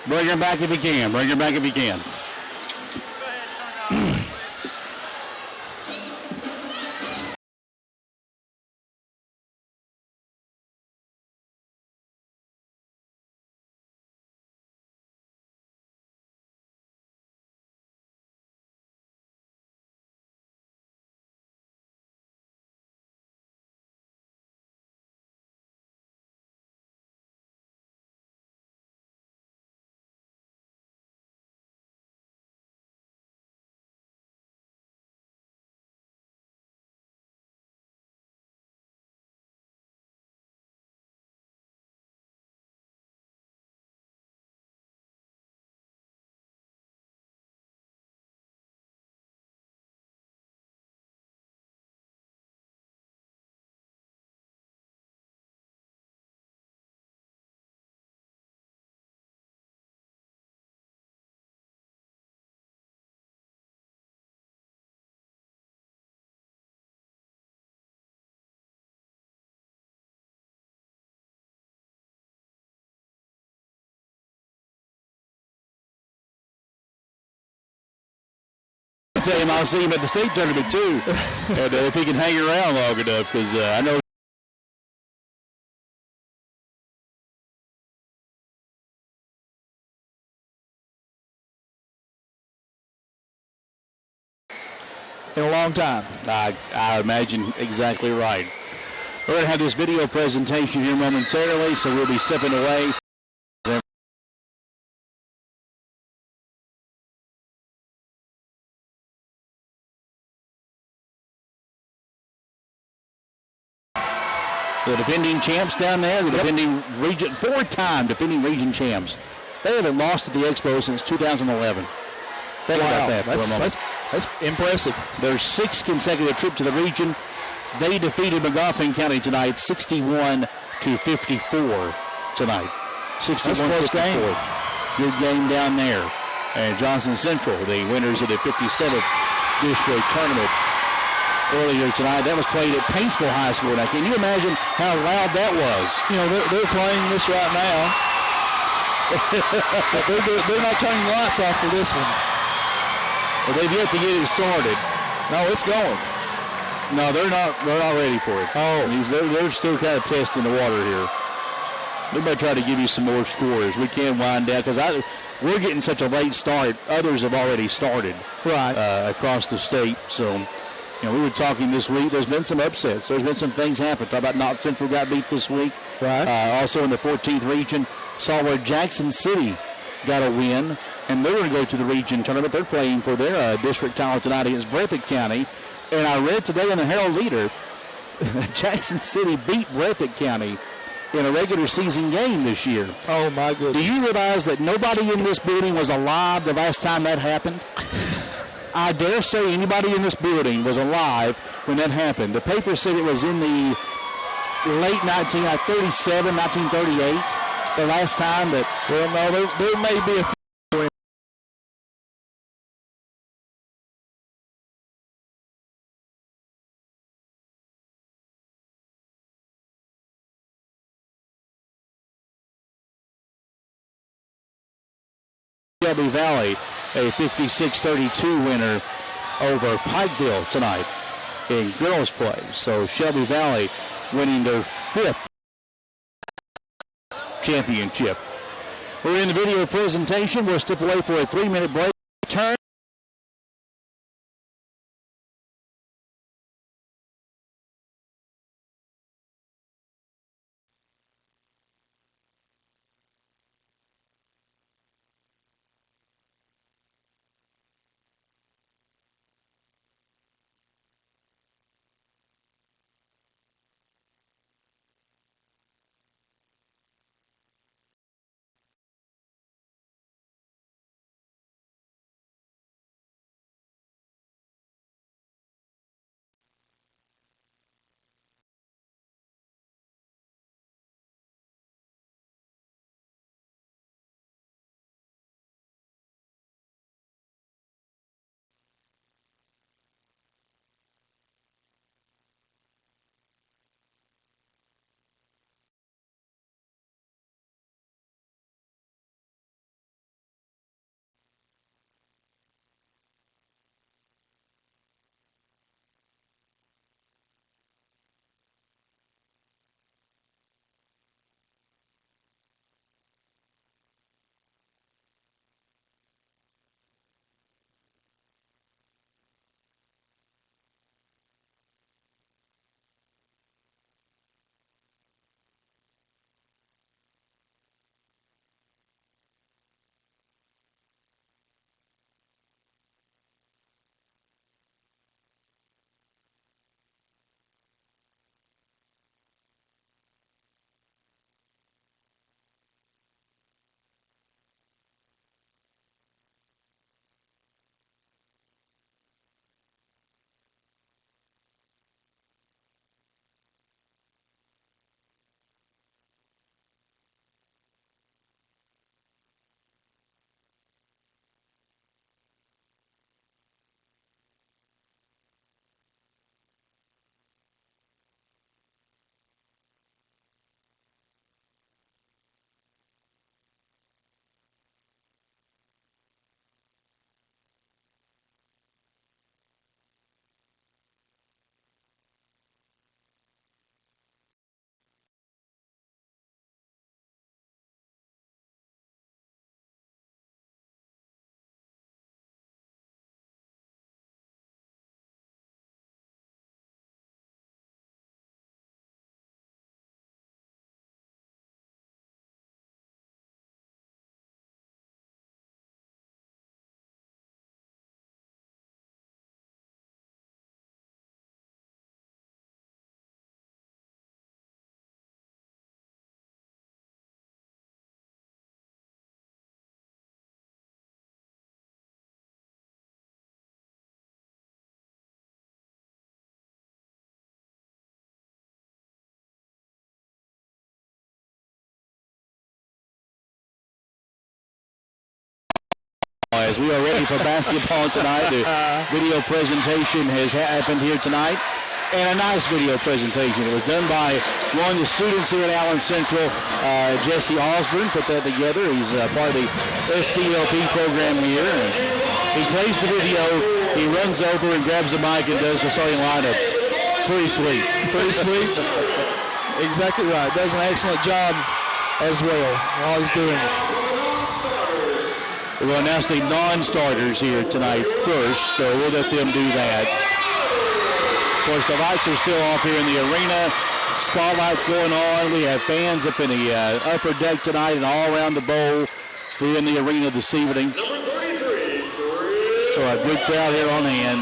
Bring her back if you can. Bring her back if you can. Tell him I'll see him at the state tournament too, and if he can hang around long enough, because I know. In a long time. I imagine exactly right. We're going to have this video presentation here momentarily, so we'll be stepping away. The defending champs down there, the defending region, four-time defending region champs. They haven't lost at the Expo since 2011. Think about that for a moment. That's impressive. Their sixth consecutive trip to the region. They defeated McGoffin County tonight, 61-54 tonight. 61-54. Good game down there. And Johnson Central, the winners of the 57th district tournament earlier tonight. That was played at Paintsville High School. Now, can you imagine how loud that was? You know, they're playing this right now. But they're not turning lights off for this one. Well, they've yet to get it started. No, it's going. No, they're not ready for it. Oh. They're still kind of testing the water here. We might try to give you some more scores. We can wind down because we're getting such a late start. Others have already started across the state. So, you know, we were talking this week. There's been some upsets. There's been some things happen. Talk about Knott Central got beat this week. Right. Also in the 14th region, saw where Jackson City got a win, and they're going to go to the region tournament. They're playing for their district title tonight against Breathitt County. And I read today in the Herald Leader, Jackson City beat Breathitt County in a regular season game this year. Oh, my goodness. Do you realize that nobody in this building was alive the last time that happened? I dare say anybody in this building was alive when that happened. The paper said it was in the late 1937, 1938, the last time that, well, no, there may be a few. Shelby Valley, a 56-32 winner over Pikeville tonight in girls play. So Shelby Valley winning their fifth championship. We're in the video presentation. We'll step away for a 3-minute break. Turn. as we are ready for basketball tonight. The video presentation has happened here tonight, and a nice video presentation. It was done by one of the students here at Allen Central, Jesse Osborne, put that together. He's part of the STLP program here. And he plays the video, he runs over and grabs the mic and does the starting lineups. Pretty sweet. Pretty sweet. Exactly right. Does an excellent job as well while he's doing it. We're going to announce the non-starters here tonight first, so we'll let them do that. Of course, the lights are still off here in the arena. Spotlights going on. We have fans up in the upper deck tonight and all around the bowl here in the arena this evening. So a good crowd here on hand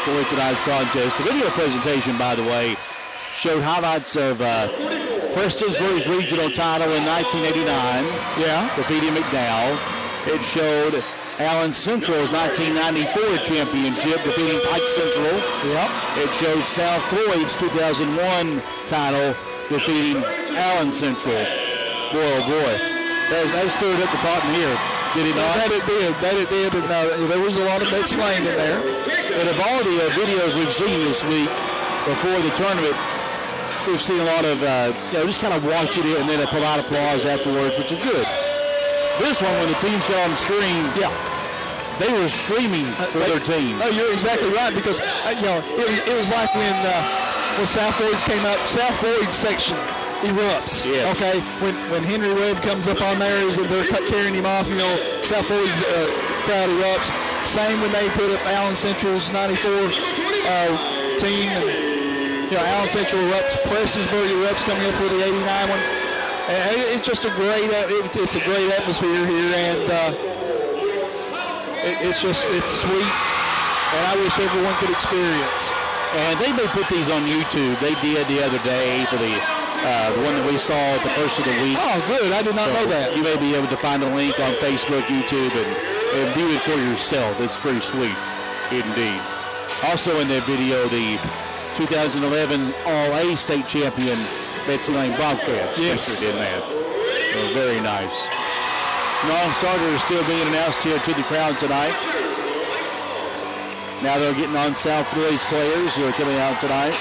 for tonight's contest. The video presentation, by the way, showed highlights of Prestonsburg's regional title in 1989, defeating McDowell. It showed Allen Central's 1994 championship, defeating Pike Central. It showed South Floyd's 2001 title, defeating Allen Central. Boy, oh boy. That stirred up the pot in here, did it not? That it did. And there was a lot of bets laying in there. And of all the videos we've seen this week before the tournament, we've seen a lot of, just kind of watching it and then a polite applause afterwards, which is good. This one, when the teams got on the screen, they were screaming for their team. No, you're exactly right, because it was like when South Floyd's came up. South Floyd's section erupts. Yes. Okay, when Henry Webb comes up on there, they're carrying him off. South Floyd's crowd erupts. Same when they put up Allen Central's '94 team. And, Allen Central erupts. Prestonsburg erupts coming up for the '89 one. And it's just a great atmosphere here, and it's sweet, and I wish everyone could experience. And they may put these on YouTube. They did the other day for the one that we saw at the first of the week. Oh, good. I did not know that. You may be able to find a link on Facebook, YouTube, and view it for yourself. It's pretty sweet, indeed. Also in that video, the 2011 All-A state champion Betsy Lane Bobcats featured in that. So very nice. Non-starters still being announced here to the crowd tonight. Now they're getting on South Floyd's players who are coming out tonight.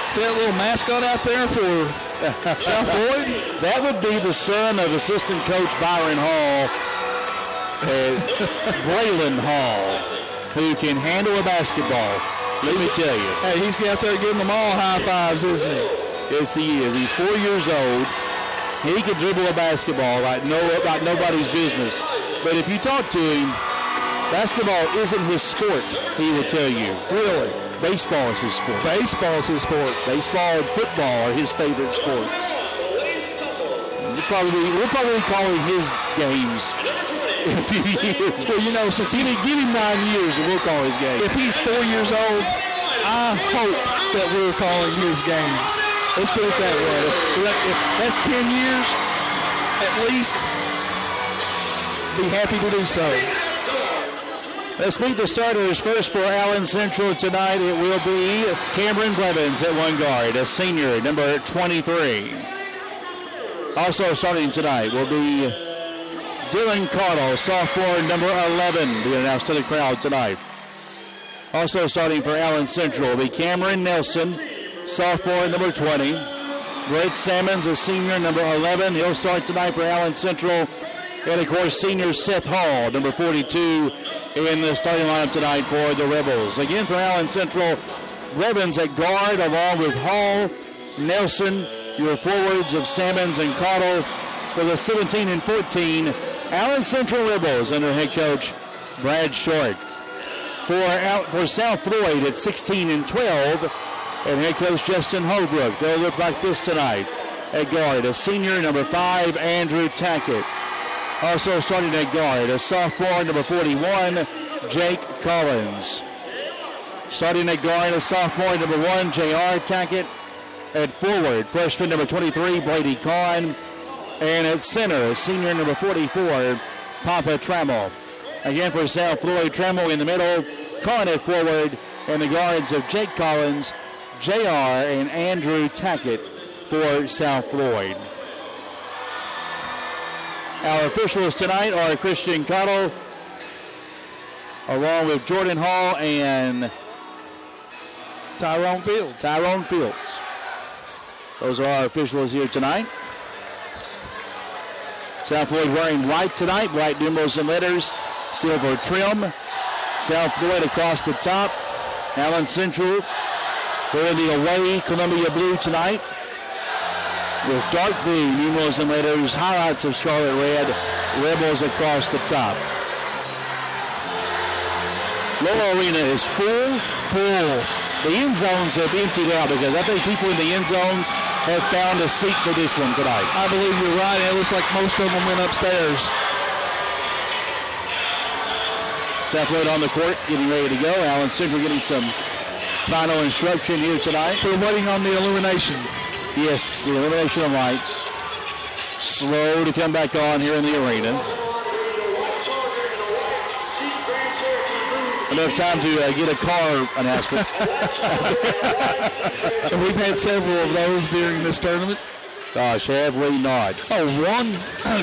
See that little mascot out there for South Floyd? That would be the son of assistant coach Byron Hall, Braylon Hall, who can handle a basketball. Let me tell you. Hey, he's out there giving them all high fives, isn't he? Yes, he is. He's 4 years old. He can dribble a basketball like nobody's business. But if you talk to him, basketball isn't his sport, he will tell you. Really? Baseball is his sport. Baseball is his sport. Baseball and football are his favorite sports. We'll probably call him his games in a few years. Well, since give him 9 years and we'll call his games. If he's 4 years old, I hope that we're calling his games. Let's put it that way. If that's 10 years, at least, be happy to do so. Let's meet the starters first for Allen Central tonight. It will be Cameron Blevins at one guard, a senior, number 23. Also starting tonight will be Dylan Caudill, sophomore, number 11, being announced to the crowd tonight. Also starting for Allen Central will be Cameron Nelson, sophomore, number 20. Brett Sammons, a senior, number 11. He'll start tonight for Allen Central. And, of course, senior Seth Hall, number 42, in the starting lineup tonight for the Rebels. Again, for Allen Central, Blevins at guard, along with Hall, Nelson, your forwards of Sammons and Caudill for the 17 and 14 Allen Central Rebels under head coach Brad Short. For South Floyd at 16 and 12, and head coach Justin Holbrook. They'll look like this tonight. At guard, a senior, number 5, Andrew Tackett. Also starting at guard, a sophomore, number 41, Jake Collins. Starting at guard, a sophomore, number 1, J.R. Tackett. At forward, freshman, number 23, Brady Kahn. And at center, a senior, number 44, Papa Trammell. Again for South Floyd, Trammell in the middle, Kahn at forward, and the guards of Jake Collins, J.R. and Andrew Tackett for South Floyd. Our officials tonight are Christian Cottle, along with Jordan Hall and Tyrone Fields. Those are our officials here tonight. South Floyd wearing white tonight, bright numerals and letters, silver trim. South Floyd across the top. Allen Central wearing the away Columbia blue tonight, with dark blue numerals and letters, highlights of scarlet red, Rebels across the top. Lowell Arena is full. The end zones have emptied out because I think people in the end zones have found a seat for this one tonight. I believe you're right. It looks like most of them went upstairs. South Floyd on the court, getting ready to go. Allen Central getting some final instruction here tonight. We're waiting on the illumination. Yes, the illumination of lights. Slow to come back on here in the arena. Enough time to get a car announcement. And we've had several of those during this tournament. Gosh, have we not? Oh, one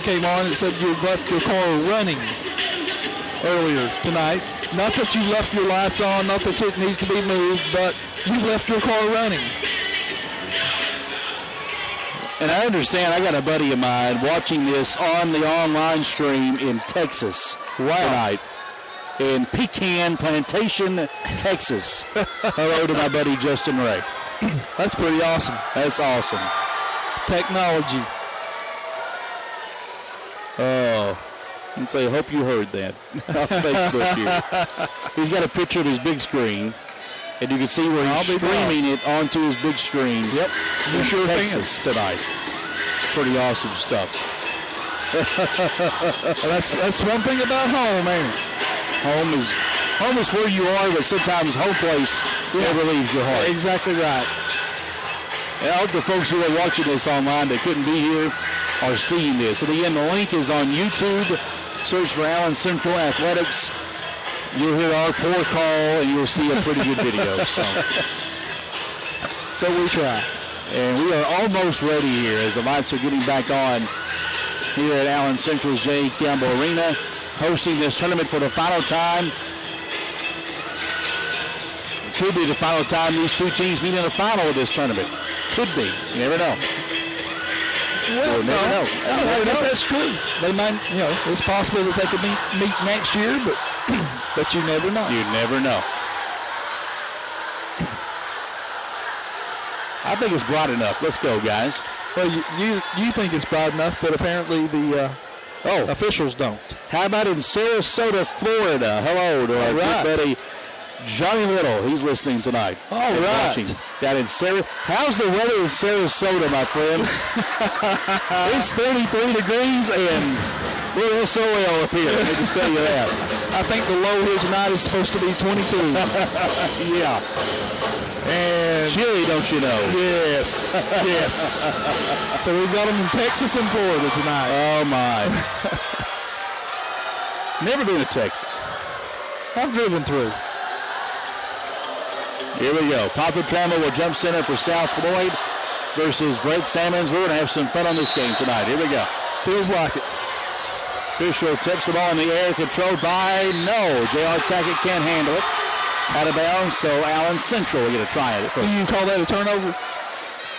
came on and said you left your car running earlier tonight. Not that you left your lights on, not that it needs to be moved, but you left your car running. And I understand, I got a buddy of mine watching this on the online stream in Texas tonight. In Pecan Plantation, Texas. Hello to my buddy Justin Ray. That's pretty awesome. That's awesome. Technology. Oh, and say, hope you heard that on Facebook here. He's got a picture of his big screen, and you can see where he's streaming it onto his big screen. Yep, you sure Texas tonight. Pretty awesome stuff. That's one thing about home, man. Home is where you are, but sometimes home place never leaves your heart. Exactly right. And I hope the folks who are watching this online that couldn't be here are seeing this. And again, the link is on YouTube. Search for Allen Central Athletics. You'll hear our poor call, and you'll see a pretty good video. So we try. And we are almost ready here as the lights are getting back on here at Allen Central's J. Campbell Arena, hosting this tournament for the final time. It could be the final time these two teams meet in the final of this tournament. Could be. You never know. Well, You'll never know. I guess that's true. They might, it's possible that they could meet next year, but but you never know. You never know. I think it's broad enough. Let's go, guys. Well, you think it's broad enough, but apparently the officials don't. How about in Sarasota, Florida? Hello to our good buddy Johnny Little. He's listening tonight. All right. Watching down in How's the weather in Sarasota, my friend? It's 33 degrees and we're so well up here. Let me just tell you that. I think the low here tonight is supposed to be 22. Yeah. And chilly, don't you know? Yes. Yes. So we've got them in Texas and Florida tonight. Oh, my. Never been to Texas. I've driven through. Here we go. Papa Trammell will jump center for South Floyd versus Blake Salmons. We're going to have some fun on this game tonight. Here we go. Feels like it. Official tips the ball in the air, controlled by J.R. Tackett can't handle it. Out of bounds, so Allen Central will get a try at it. Do you call that a turnover?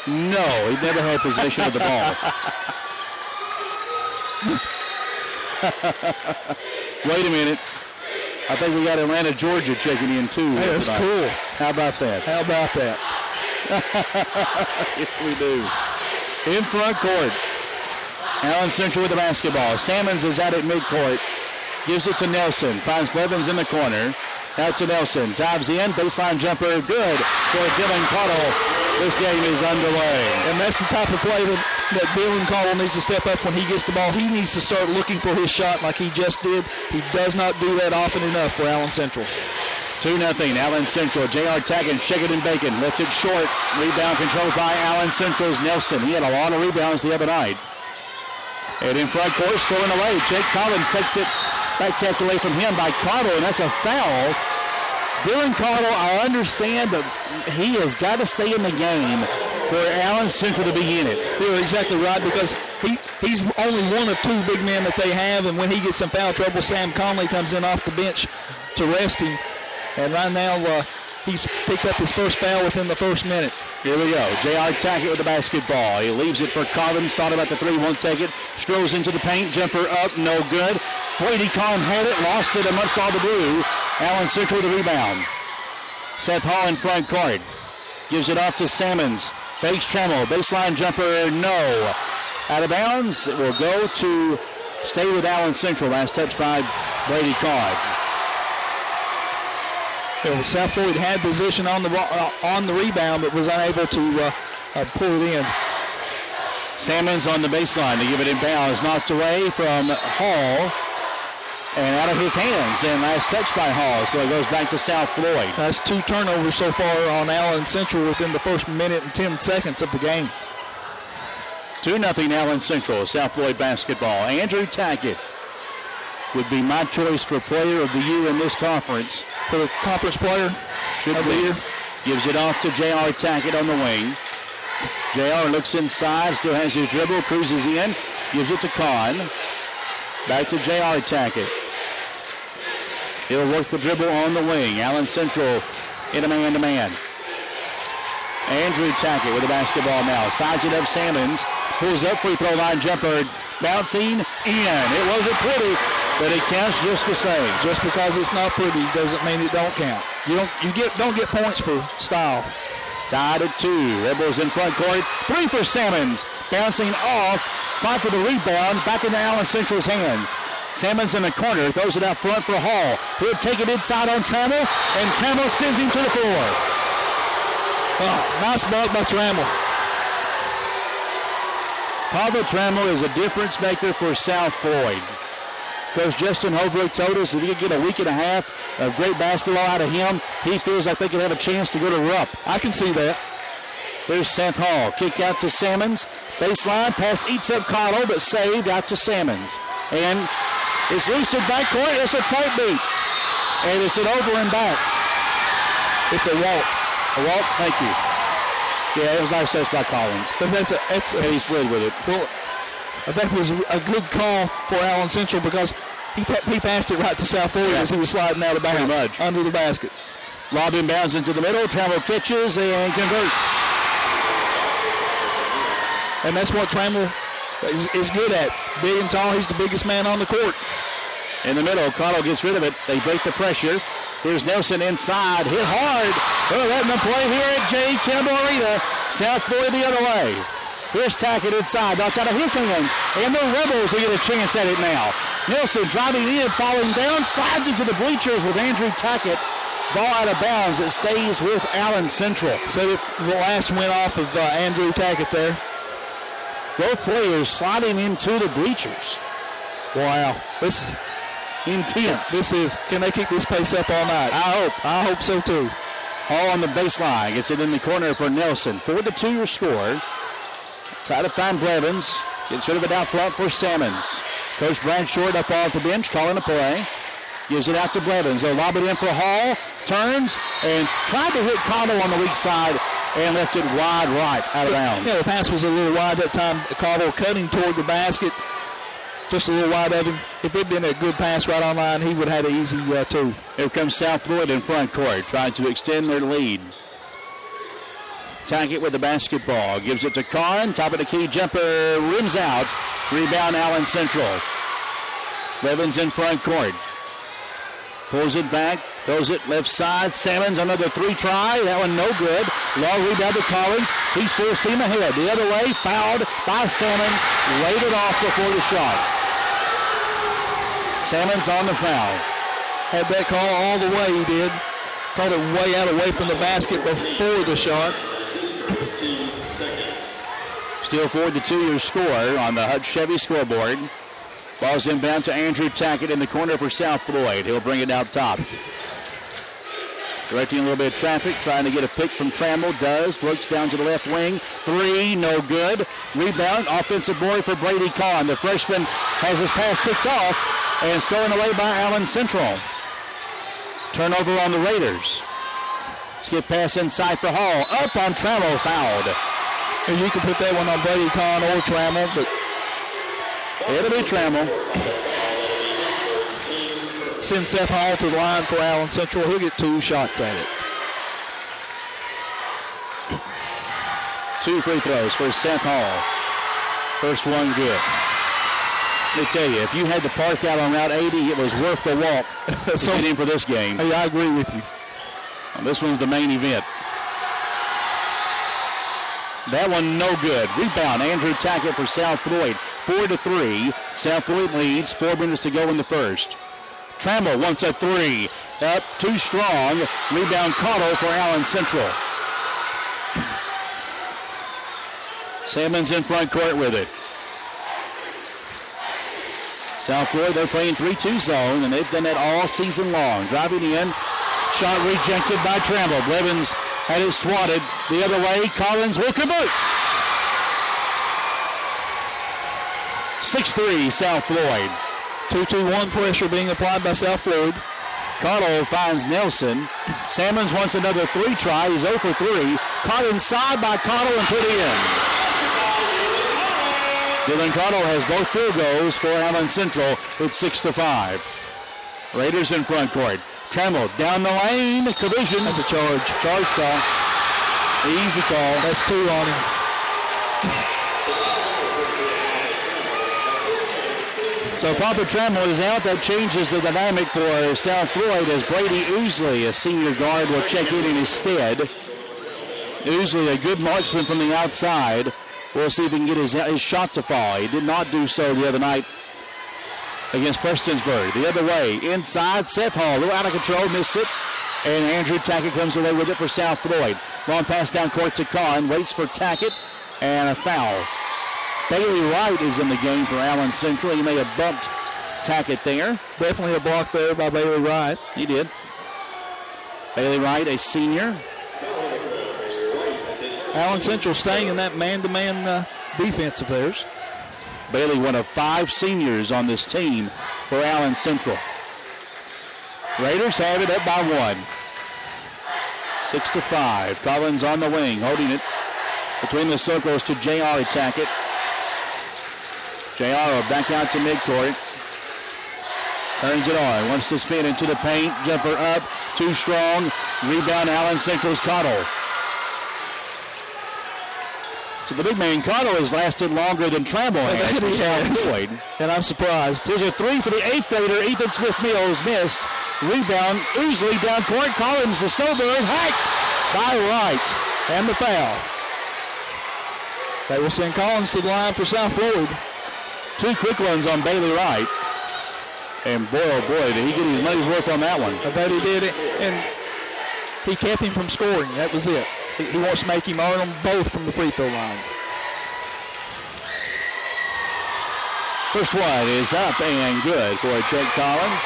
No, he never had possession of the ball. Wait a minute. I think we got Atlanta, Georgia checking in too. Hey, that's tonight. cool. How about that? How about that? Yes, we do. In front court. Allen Central with the basketball. Salmons is out at midcourt. Gives it to Nelson. Finds Blevins in the corner. Out to Nelson. Dives in. Baseline jumper. Good for Dylan Cottle. This game is underway. And that's the type of play that Dylan Cottle needs to step up when he gets the ball. He needs to start looking for his shot like he just did. He does not do that often enough for Allen Central. 2-0. Allen Central. J.R. Taggart, shake it and bacon. Lifted short. Rebound controlled by Allen Central's Nelson. He had a lot of rebounds the other night. And in front court, stolen away. Jake Collins takes it back, tapped away from him by Cottle, and that's a foul. Dylan Cottle, I understand, but he has got to stay in the game for Allen Central to be in it. You're exactly right, because he's only one of two big men that they have, and when he gets in foul trouble, Sam Conley comes in off the bench to rest him. And right now, he's picked up his first foul within the first minute. Here we go. J.R. Tackett with the basketball. He leaves it for Collins. Thought about the three, won't take it. Strolls into the paint. Jumper up, no good. Brady Kahn had it, lost it amongst all the blue. Allen Central with the rebound. Seth Hall in front court. Gives it off to Sammons. Fakes Trammell. Baseline jumper, no. Out of bounds. It will go to stay with Allen Central. Last touch by Brady Kahn. South Floyd had position on the rebound, but was unable to pull it in. Sammons on the baseline to give it inbounds. Knocked away from Hall and out of his hands. And last touch by Hall, so it goes back to South Floyd. That's 2 turnovers so far on Allen Central within the first minute and 10 seconds of the game. 2-0 Allen Central. South Floyd basketball. Andrew Tackett would be my choice for player of the year in this conference. For the conference player should of the year. Gives it off to J.R. Tackett on the wing. J.R. looks inside, still has his dribble, cruises in, gives it to Kahn. Back to J.R. Tackett. He'll work the dribble on the wing. Allen Central in a man-to-man. Andrew Tackett with the basketball now. Sides it up, Sammons. Pulls up, free throw line jumper. Bouncing in. It wasn't pretty, but it counts just the same. Just because it's not pretty doesn't mean it don't count. You don't get points for style. Tied at 2. Rebels in front court. 3 for Sammons. Bouncing off. Fight for the rebound. Back into Allen Central's hands. Sammons in the corner. Throws it out front for Hall. He'll take it inside on Trammell. And Trammell sends him to the floor. Oh, nice block by Trammell. Pablo Trammell is a difference maker for South Floyd. Coach Justin Holbrook told us if he could get a week and a half of great basketball out of him, he feels like they could have a chance to go to Rupp. I can see that. There's Seth Hall. Kick out to Sammons. Baseline. Pass eats up Cottle, but saved out to Sammons. And it's loose in backcourt. It's a tight beat. And it's an over and back. It's a walk. A walk? Thank you. Yeah, it was nice touch by Collins. But and he slid with it. Well, that was a good call for Allen Central because he passed it right to South Floyd as he was sliding out of bounds under the basket. Lob inbounds into the middle. Trammell catches and converts. And that's what Trammell is good at. Big and tall. He's the biggest man on the court. In the middle, Cottle gets rid of it. They break the pressure. Here's Nelson inside. Hit hard. They're letting them play here at J. Campbell Arena. South Floyd the other way. Here's Tackett inside. Knocked out of his hands. And the Rebels will get a chance at it now. Nelson driving in, falling down. Slides into the bleachers with Andrew Tackett. Ball out of bounds. It stays with Allen Central. So the last went off of Andrew Tackett there. Both players sliding into the bleachers. Wow. This is intense. Can they keep this pace up all night? I hope so too. All on the baseline. Gets it in the corner for Nelson. 4-2 your score. Try to find Blevins. Gets rid of it out front for Sammons. Coach Bradshaw up off the bench, calling a play. Gives it out to Blevins. They'll lob it in for Hall. Turns and tried to hit Cottle on the weak side and left it wide right out of bounds. Yeah, the pass was a little wide that time. Cottle cutting toward the basket. Just a little wide of him. If it had been a good pass right on line, he would have had an easy two. Here comes South Floyd in front court, trying to extend their lead. Tackett with the basketball. Gives it to Kahn. Top of the key jumper. Rims out. Rebound Allen Central. Blevins in front court. Pulls it back. Throws it left side. Sammons another 3 try. That one no good. Long rebound to Collins. He's full steam ahead. The other way. Fouled by Sammons. Laid it off before the shot. Sammons on the foul. Had that call all the way, he did. Called it way out away from the basket before the shot. Still 4-2 your score on the Hutch Chevy scoreboard. Ball's inbound to Andrew Tackett in the corner for South Floyd. He'll bring it out top. Directing a little bit of traffic, trying to get a pick from Trammell. Does. Works down to the left wing. 3, no good. Rebound, offensive board for Brady Kahn. The freshman has his pass picked off and stolen away by Allen Central. Turnover on the Raiders. Skip pass inside for Hall. Up on Trammell, fouled. And you can put that one on Brady Kahn or Trammell, but it'll be Trammell. Send Seth Hall to the line for Allen Central. He'll get 2 shots at it. 2 free throws for Seth Hall. First one good. Let me tell you, if you had to park out on Route 80, it was worth the walk to get in for this game. Hey, I agree with you. And this one's the main event. That one no good. Rebound, Andrew Tackett for South Floyd. 4-3. South Floyd leads. 4 minutes to go in the first. Trammell wants a 3. Up, too strong. Rebound Cottle for Allen Central. Salmon's in front court with it. South Floyd, they're playing 3-2 zone, and they've done that all season long. Driving in, shot rejected by Trammell. Blevins had it swatted the other way. Collins will convert. 6-3 South Floyd. 2-2-1 pressure being applied by South Floyd. Cottle finds Nelson. Salmons wants another 3 try. He's 0 for 3. Caught inside by Cottle and put in. Dylan Cottle has both field goals for Allen Central. It's 6-5. Raiders in front court. Trammell down the lane. Collision. That's a charge. Charge call. Easy call. That's 2 on him. So Papa Trammell is out. That changes the dynamic for South Floyd as Brady Oosley, a senior guard, will check in his stead. Oosley, a good marksman from the outside. We'll see if he can get his shot to fall. He did not do so the other night against Prestonsburg. The other way, inside, Seth Hall, a little out of control, missed it. And Andrew Tackett comes away with it for South Floyd. Long pass down court to Kahn, waits for Tackett, and a foul. Bailey Wright is in the game for Allen Central. He may have bumped Tackett there. Definitely a block there by Bailey Wright. He did. Bailey Wright, a senior. Allen Central staying in that man-to-man defense of theirs. Bailey, one of 5 seniors on this team for Allen Central. Raiders have it up by 1. 6-5. Collins on the wing, holding it between the circles to J.R. Tackett. J.R. back out to midcourt. Turns it on, wants to spin into the paint. Jumper up, too strong. Rebound, Allen Central's Cottle. So the big man Cottle has lasted longer than Trammell has for South Floyd. And I'm surprised. Here's a 3 for the 8th grader. Ethan Smith-Mills missed. Rebound, Oosley down court. Collins, the snowbird, hacked by Wright. And the foul. They will send Collins to the line for South Floyd. 2 quick ones on Bailey Wright. And boy, oh boy, did he get his money's worth on that one. I bet he did it. And he kept him from scoring. That was it. He wants to make him earn them both from the free throw line. First one is up and good for Jake Collins.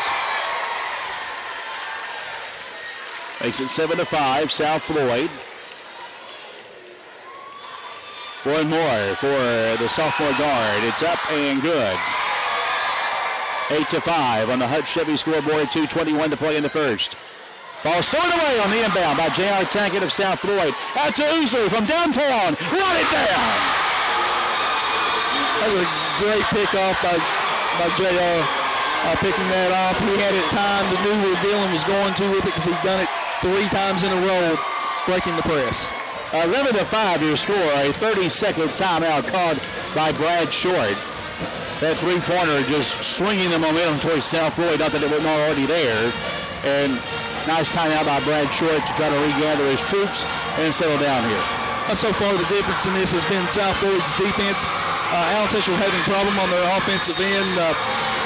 Makes it 7-5, South Floyd. One more for the sophomore guard. It's up and good. 8-5 on the Hutch Chevy scoreboard. 2:21 to play in the first. Ball stolen away on the inbound by J.R. Tackett of South Floyd. Out to Oosley from downtown. Run it down. That was a great pickoff by J.R. Picking that off. He had it timed and knew where Dillon was going to with it because he'd done it 3 times in a row, breaking the press. 11-5 your score. A 30-second timeout called by Brad Short. That three-pointer just swinging the momentum towards South Floyd. Not that it wasn't already there. And nice timeout by Brad Short to try to regather his troops and settle down here. So far, the difference in this has been South Floyd's defense. Allen Central having a problem on their offensive end.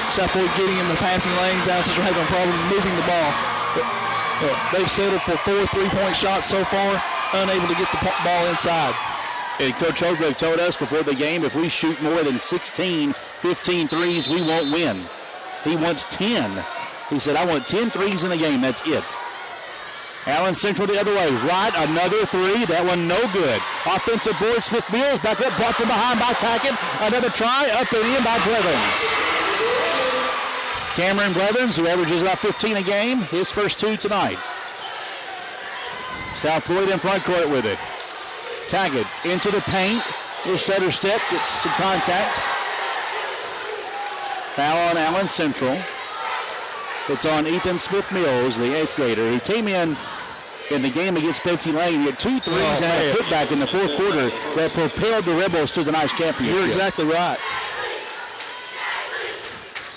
South Floyd getting in the passing lanes. Allen Central having a problem moving the ball. They've settled for 4 3-point shots so far, unable to get the ball inside. And Coach Holbrook told us before the game, if we shoot more than 16, 15 threes, we won't win. He wants 10. He said, I want 10 threes in the game. That's it. Allen Central the other way. Right, another 3. That one no good. Offensive board, Smith-Mills back up, brought from behind by Tackett. Another try, up and in by Blevins. Cameron Blevins, who averages about 15 a game, his first 2 tonight. South Floyd in front court with it. Taggett into the paint. Little stutter step, gets some contact. Foul on Allen Central. It's on Ethan Smith-Mills, the 8th grader. He came in the game against Betsy Lane. He had 2 threes and a putback in the fourth quarter that propelled the Rebels to the nice championship. You're exactly right.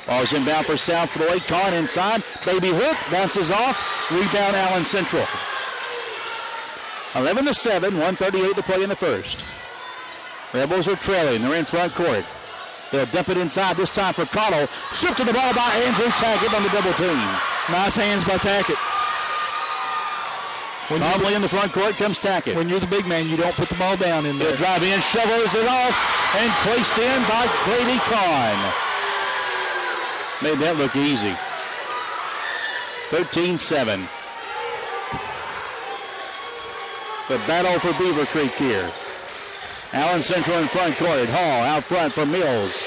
Ball's inbound for South Floyd. Kahn inside. Baby hook. Bounces off. Rebound Allen Central. 11-7. 1:38 to play in the first. Rebels are trailing. They're in front court. They'll dump it inside this time for Cottle. Stripped to the ball by Andrew Tackett on the double team. Nice hands by Tackett. Calmly in the front court comes Tackett. When you're the big man, you don't put the ball down in there. He'll drive in, shovels it off, and placed in by Grady Kahn. Made that look easy. 13-7. The battle for Beaver Creek here. Allen Central in front court. Hall out front for Mills.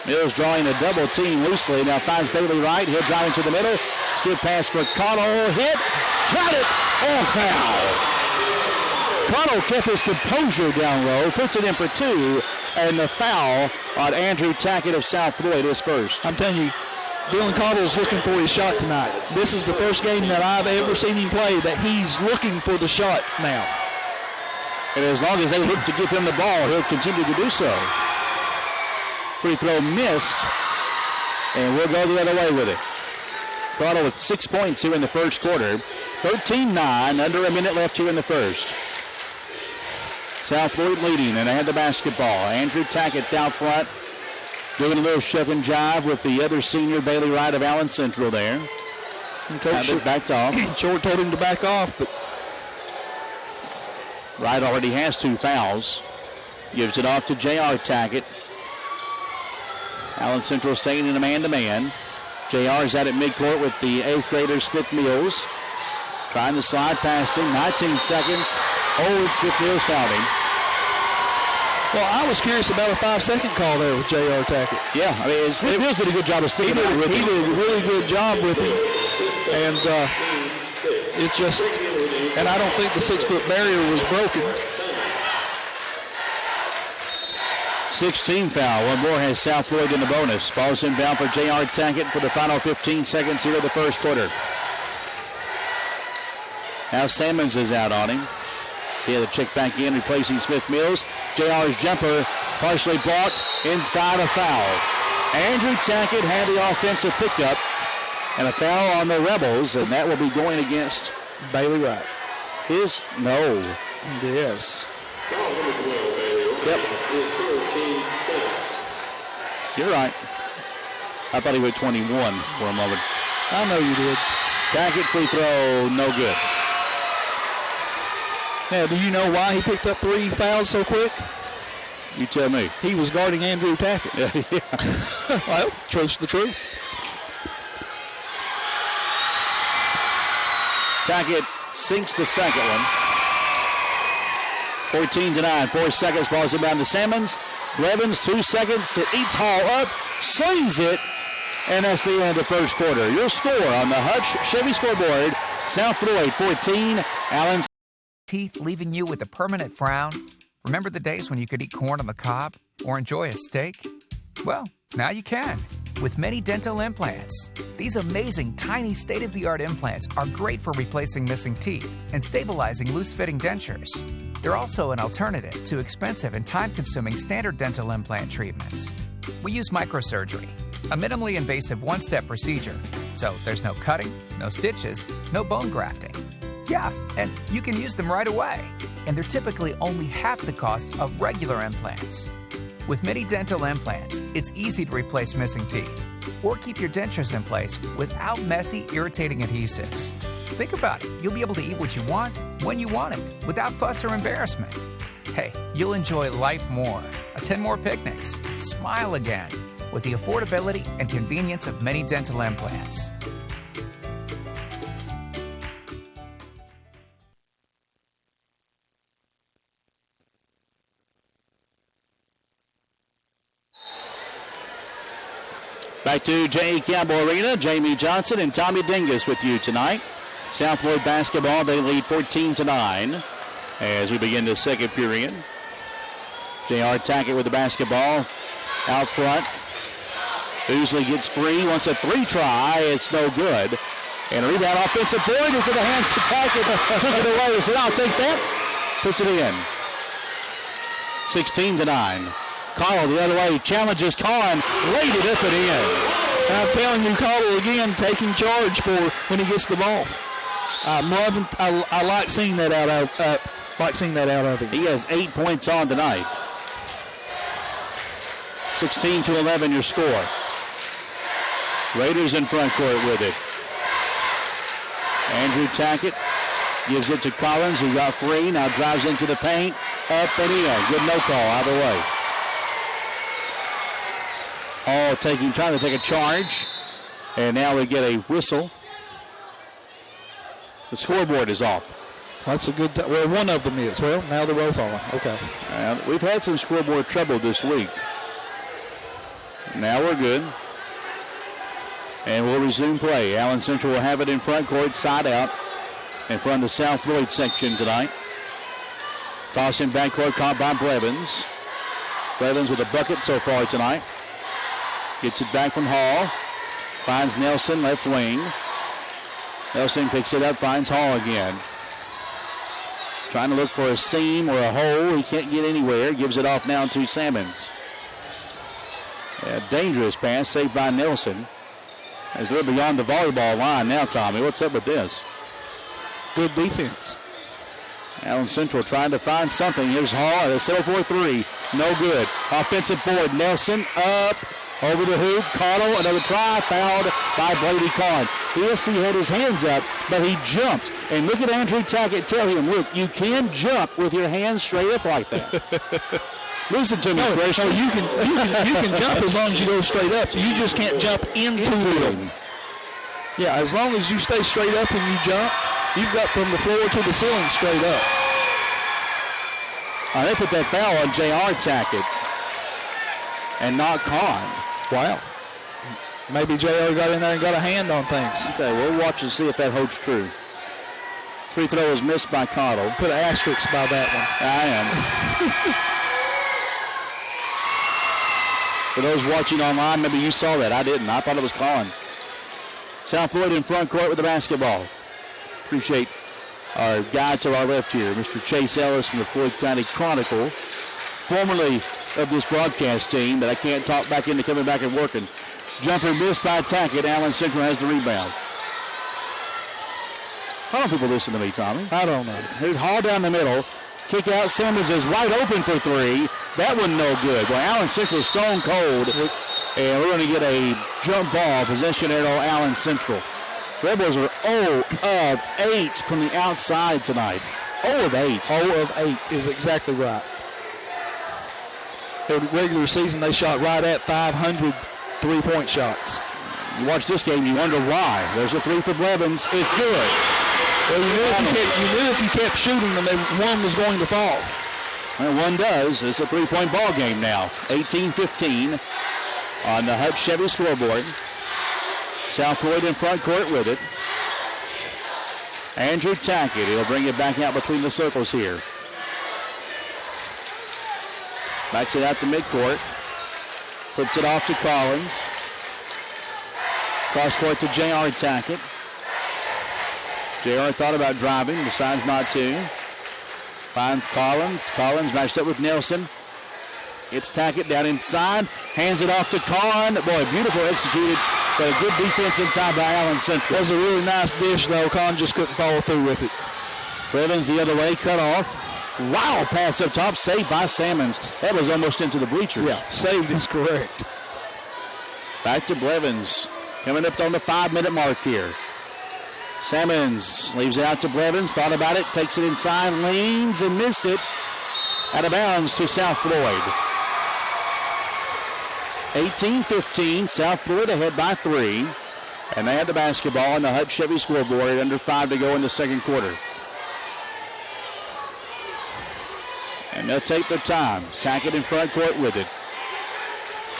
Mills drawing a double team loosely. Now finds Bailey Wright. He'll drive into the middle. Skip pass for Cottle. Hit. Got it. Oh, foul. Cottle kept his composure down low. Puts it in for 2. And the foul on Andrew Tackett of South Floyd is first. I'm telling you, Dylan Cottle's looking for his shot tonight. This is the first game that I've ever seen him play that he's looking for the shot now. And as long as they look to give him the ball, he'll continue to do so. Free throw missed, and we'll go the other way with it. Cottle with 6 points here in the first quarter. 13-9, under a minute left here in the first. South Floyd leading, and they have the basketball. Andrew Tackett's out front, doing a little shuck and jive with the other senior, Bailey Wright of Allen Central there. And Coach backed off. Short told him to back off, but Wright already has 2 fouls. Gives it off to J.R. Tackett. Allen Central staying in a man-to-man. J.R. is out at midcourt with the 8th grader Smith-Mills. Trying to slide past him. 19 seconds. Oh, and Smith-Mills fouled him. Well, I was curious about a 5-second call there with J.R. Tackett. Yeah, I mean, Smith-Mills did a good job of sticking with him. He did a really good job with him. And it's just, and I don't think the 6-foot barrier was broken. 16 foul. One more has South Floyd in the bonus. Ball's inbound for J.R. Tackett for the final 15 seconds here of the first quarter. Now Sammons is out on him. He had to check back in, replacing Smith-Mills. J.R.'s jumper partially blocked inside a foul. Andrew Tackett had the offensive pickup and a foul on the Rebels, and that will be going against Bailey Wright. No. Yes. Yep. You're right. I thought he went 21 for a moment. I know you did. Tackett free throw, no good. Now, do you know why he picked up 3 fouls so quick? You tell me. He was guarding Andrew Tackett. Yeah. Well, truth's the truth. Tackett sinks the second one. 14-9, 4 seconds. Ball's inbound to Sammons. Blevins, 2 seconds. It eats Hall up, slings it, and that's the end of the first quarter. Your score on the Hutch Chevy scoreboard: South Floyd 14, Allen. Teeth leaving you with a permanent frown? Remember the days when you could eat corn on the cob or enjoy a steak? Well, now you can with Mini Dental Implants. These amazing, tiny, state-of-the-art implants are great for replacing missing teeth and stabilizing loose-fitting dentures. They're also an alternative to expensive and time-consuming standard dental implant treatments. We use microsurgery, a minimally invasive one-step procedure, so there's no cutting, no stitches, no bone grafting. Yeah, and you can use them right away, and they're typically only half the cost of regular implants. With Mini Dental Implants, it's easy to replace missing teeth or keep your dentures in place without messy, irritating adhesives. Think about it. You'll be able to eat what you want, when you want it, without fuss or embarrassment. Hey, you'll enjoy life more, attend more picnics, smile again, with the affordability and convenience of Mini Dental Implants. Back to J.E. Campbell Arena. Jamie Johnson and Tommy Dingus with you tonight. South Floyd basketball, they lead 14-9. as we begin the second period. J.R. Tackett with the basketball out front. Oosley gets free, wants a three try. It's no good. And a rebound offensive board into the hands of Tackett. Took it away. He said, I'll take that. Puts it in. 16-9. Cottle the other way. Challenges Kahn. Laid it up and in. I'm telling you, Cottle again taking charge for when he gets the ball. I like seeing that out of him. He has 8 points on tonight. 16-11 your score. Raiders in front court with it. Andrew Tackett gives it to Collins, who got free, now drives into the paint, up and in. Good no call either way. Hall trying to take a charge, and now we get a whistle. The scoreboard is off. That's a good, well, one of them is. Well, now they're both on. Okay. We've had some scoreboard trouble this week. Now we're good. And we'll resume play. Allen Central will have it in front court, side out, in front of the South Floyd section tonight. Toss in backcourt caught by Blevins. Blevins with a bucket so far tonight. Gets it back from Hall. Finds Nelson, left wing. Nelson picks it up, finds Hall again. Trying to look for a seam or a hole. He can't get anywhere. Gives it off now to Salmons. A dangerous pass, saved by Nelson. It's a little beyond the volleyball line now, Tommy. What's up with this? Good defense. Allen Central trying to find something. Here's Hall. They settle for a three. No good. Offensive board. Nelson up over the hoop. Cottle, another try. Fouled by Brady Kahn. Yes, he had his hands up, but he jumped. And look at Andrew Tackett tell him, look, you can jump with your hands straight up like that. Listen to me, freshman. No, you can jump as long as you go straight up. You just can't jump into them. Yeah, as long as you stay straight up and you jump, you've got from the floor to the ceiling straight up. They put that foul on J.R. Tackett and not Kahn. Wow. Maybe J.R. got in there and got a hand on things. Okay, we'll watch and see if that holds true. Free throw is missed by Cottle. Put an asterisk by that one. I am. For those watching online, maybe you saw that. I didn't. I thought it was Colin. South Floyd in front court with the basketball. Appreciate our guy to our left here, Mr. Chase Ellis from the Floyd County Chronicle, formerly of this broadcast team, but I can't talk back into coming back and working. Jumper missed by Tackett. Allen Central has the rebound. How don't people listen to me, Tommy? I don't know. Here's Hall down the middle. Kick out. Simmons is wide open for three. That one no good. Well, Allen Central stone cold. And we're going to get a jump ball. Possession arrow, Allen Central. Rebels are 0 of 8 from the outside tonight. 0 of 8. 0 of 8 is exactly right. In the regular season, they shot right at 500 three-point shots. You watch this game, you wonder why. There's a three for Blevins. It's good. Well, you knew if you kept shooting them, one was going to fall. And one does. It's a three-point ball game now. 18-15 on the Hutch Chevy scoreboard. South Floyd in front court with it. Andrew Tackett. He'll bring it back out between the circles here. Backs it out to midcourt. Flips it off to Collins. Cross court to J.R. Tackett. J.R. thought about driving, decides not to. Finds Collins. Collins matched up with Nelson. It's Tackett down inside. Hands it off to Kahn. Boy, beautiful executed, but a good defense inside by Allen Central. That was a really nice dish, though. Kahn just couldn't follow through with it. Blevins the other way, cut off. Wow, pass up top, saved by Salmons. That was almost into the bleachers. Yeah, saved is correct. Back to Blevins. Coming up on the 5-minute mark here. Salmons leaves it out to Blevins. Thought about it. Takes it inside. Leans and missed it. Out of bounds to South Floyd. 18-15. South Floyd ahead by 3. And they had the basketball on the Hutch Chevy scoreboard. Under 5 to go in the second quarter. And they'll take their time. Tackett in front court with it.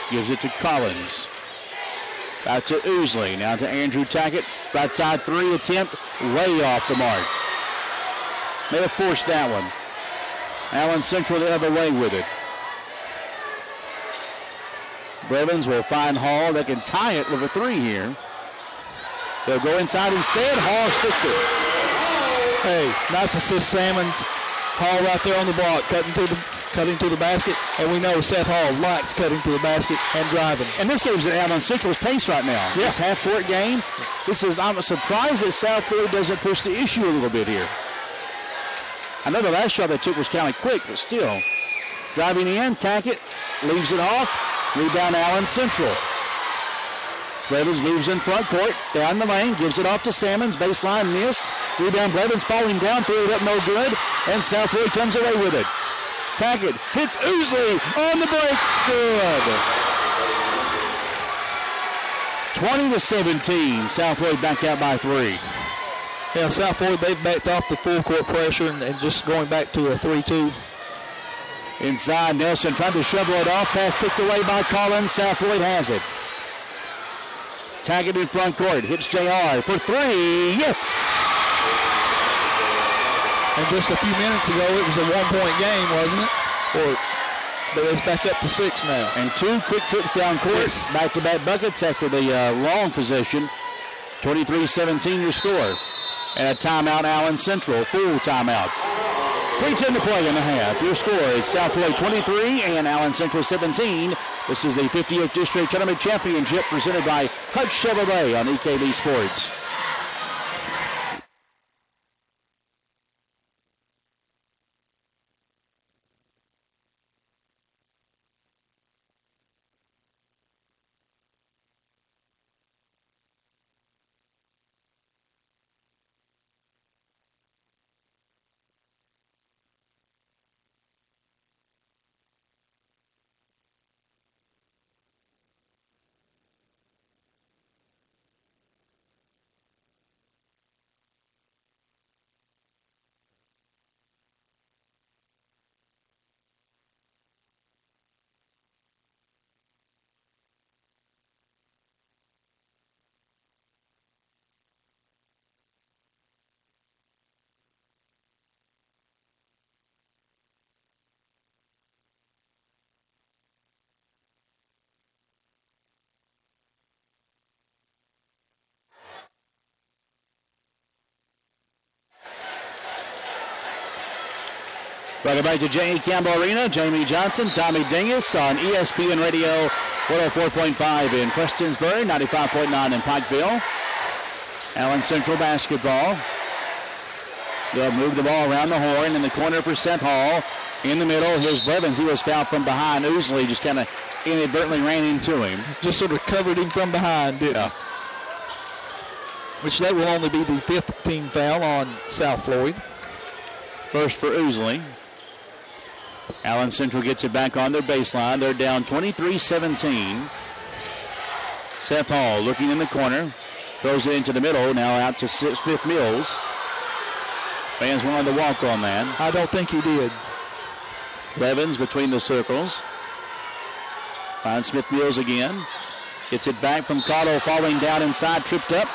Gives it to Collins. Out to Oosley. Now to Andrew Tackett. Right side three attempt. Way off the mark. May have forced that one. Allen Central the other way with it. Blevins will find Hall. They can tie it with a 3 here. They'll go inside instead. Hall sticks it. Hey, nice assist, Salmons. Hall right there on the block, cutting to the basket, and we know Seth Hall likes cutting to the basket and driving. And this game's at Allen Central's pace right now. Yeah. This half-court game. I'm surprised that South Florida doesn't push the issue a little bit here. I know the last shot they took was kind of quick, but still. Driving in, Tackett, leaves it off. Rebound Allen Central. Blevins moves in front court, down the lane, gives it off to Salmons. Baseline missed. Rebound Blevins falling down, threw it up no good, and South Florida comes away with it. Tackett hits Oosley on the break. Good. 20-17. South Florida back out by 3. Yeah, South Florida, they've backed off the full court pressure and just going back to a 3-2. Inside, Nelson tried to shovel it off. Pass picked away by Collins. South Florida has it. Tackett in front court. Hits JR for 3. Yes! And just a few minutes ago, it was a 1-point game, wasn't it? But it's back up to 6 now. And 2 quick trips down court. Yes. Back-to-back buckets after the long possession. 23-17 your score. And a timeout, Allen Central. Full timeout. 3:10 to play in the half. Your score is South Florida 23 and Allen Central 17. This is the 50th District Tournament Championship presented by Hutch Chevrolet on EKB Sports. Welcome back to J.E. Campbell Arena. Jamie Johnson, Tommy Dingus on ESPN Radio 104.5 in Prestonsburg, 95.9 in Pikeville. Allen Central basketball. They'll move the ball around the horn in the corner for Seth Hall. In the middle, here's Blevins. He was fouled from behind. Oosley just kind of inadvertently ran into him. Just sort of covered him from behind, didn't he? Which that will only be the 5th team foul on South Floyd. First for Oosley. Allen Central gets it back on their baseline. They're down 23-17. Seth Hall looking in the corner. Throws it into the middle. Now out to Smith Mills. Fans wanted to walk on that. I don't think he did. Blevins between the circles. Finds Smith Mills again. Gets it back from Cotto, falling down inside, tripped up.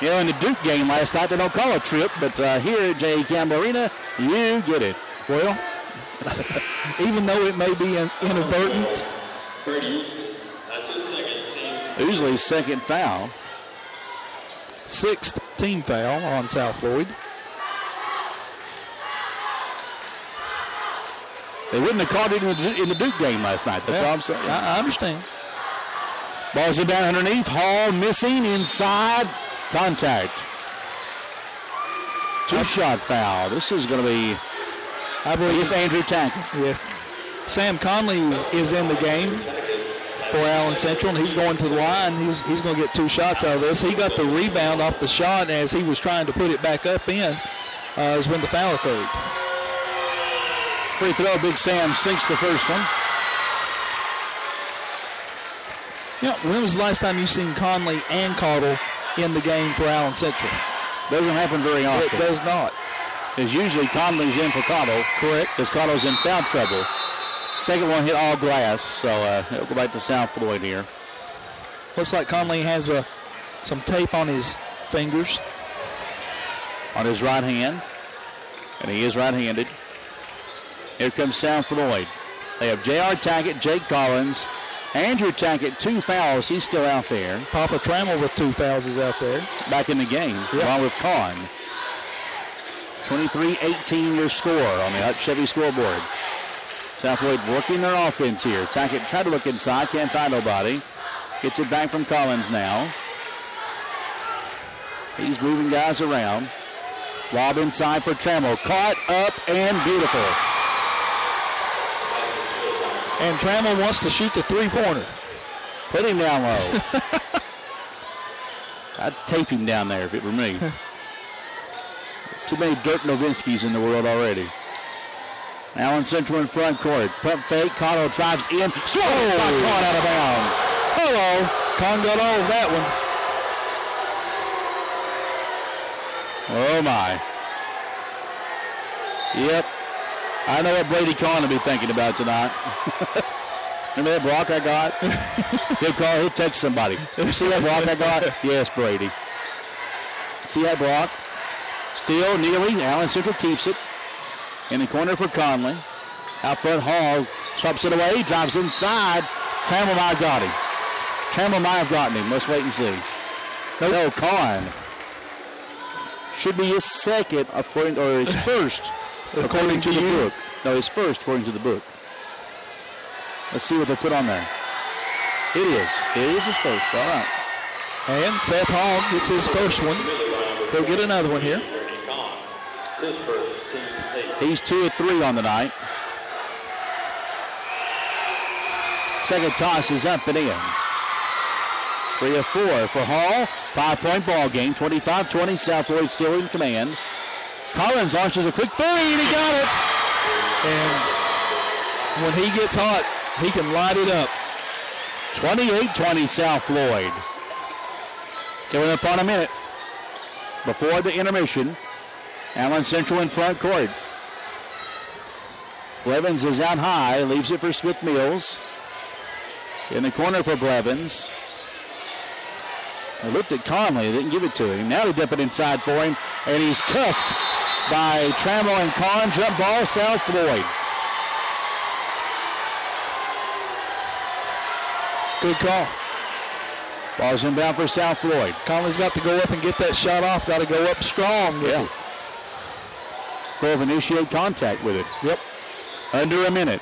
You know, in the Duke game last night, they don't call a trip, but here at J.E. Campbell Arena, you get it. Well, even though it may be inadvertent. That's his second team. Oosley's second foul. 6th team foul on South Floyd. They wouldn't have caught it in the Duke game last night. That's all I'm saying. I understand. Balls it down underneath. Hall missing inside. Contact. 2-shot foul. This is going to be, I believe, it's Andrew Tackett. Yes. Sam Conley is in the game for Allen Central, and he's going to the line. He's going to get 2 shots out of this. He got the rebound off the shot as he was trying to put it back up in is when the foul occurred. Free throw, Big Sam sinks the first one. When was the last time you seen Conley and Cottle in the game for Allen Central? Doesn't happen very often. It does not. Because usually Conley's in for Cottle. Correct. Because Cottle's in foul trouble. Second one hit all glass, so it'll go back to South Floyd here. Looks like Conley has some tape on his fingers. On his right hand. And he is right-handed. Here comes South Floyd. They have J.R. Tackett, Jake Collins, Andrew Tackett, 2 fouls. He's still out there. Papa Trammell with 2 fouls is out there. Back in the game, along with Kahn. 23-18 your score on the Hutch Chevy scoreboard. South Floyd working their offense here. Tackett tried to look inside, can't find nobody. Gets it back from Collins now. He's moving guys around. Lob inside for Trammell. Caught up and beautiful. And Trammell wants to shoot the 3-pointer. Put him down low. I'd tape him down there if it were me. Too many Dirk Nowitzkis in the world already. Allen Central in front court. Pump fake. Cotto drives in. Swallowed by Kahn out of bounds. Hello. Kahn got all of that one. Oh, my. Yep. I know what Brady Kahn will be thinking about tonight. Remember that block I got? He'll text somebody. You see that block I got? Yes, Brady. See that block? Still kneeling. Allen Central keeps it. In the corner for Conley. Out front, Hall swaps it away. Drives inside. Trammell might have got him. Trammell might have gotten him. Let's wait and see. No, Kahn. Should be his second, or his first, according to the book. No, his first, according to the book. Let's see what they put on there. It is. It is his first. All right. And Seth Hall gets his first one. He'll get another one here. It's his first, team's 8. He's 2 of 3 on the night. Second toss is up and in. 3 of 4 for Hall. 5-point ball game. 25-20. South Floyd still in command. Collins launches a quick 3 and he got it. And when he gets hot, he can light it up. 28-20 South Floyd. Coming up on a minute. Before the intermission, Allen Central in front court. Blevins is out high, leaves it for Smith Mills. In the corner for Blevins. They looked at Conley, didn't give it to him. Now they dip it inside for him, and he's cuffed by Trammell and Kahn. Jump ball, South Floyd. Good call. Ball's inbound for South Floyd. Conley's got to go up and get that shot off. Got to go up strong with it. Grove initiate contact with it. Yep. Under a minute.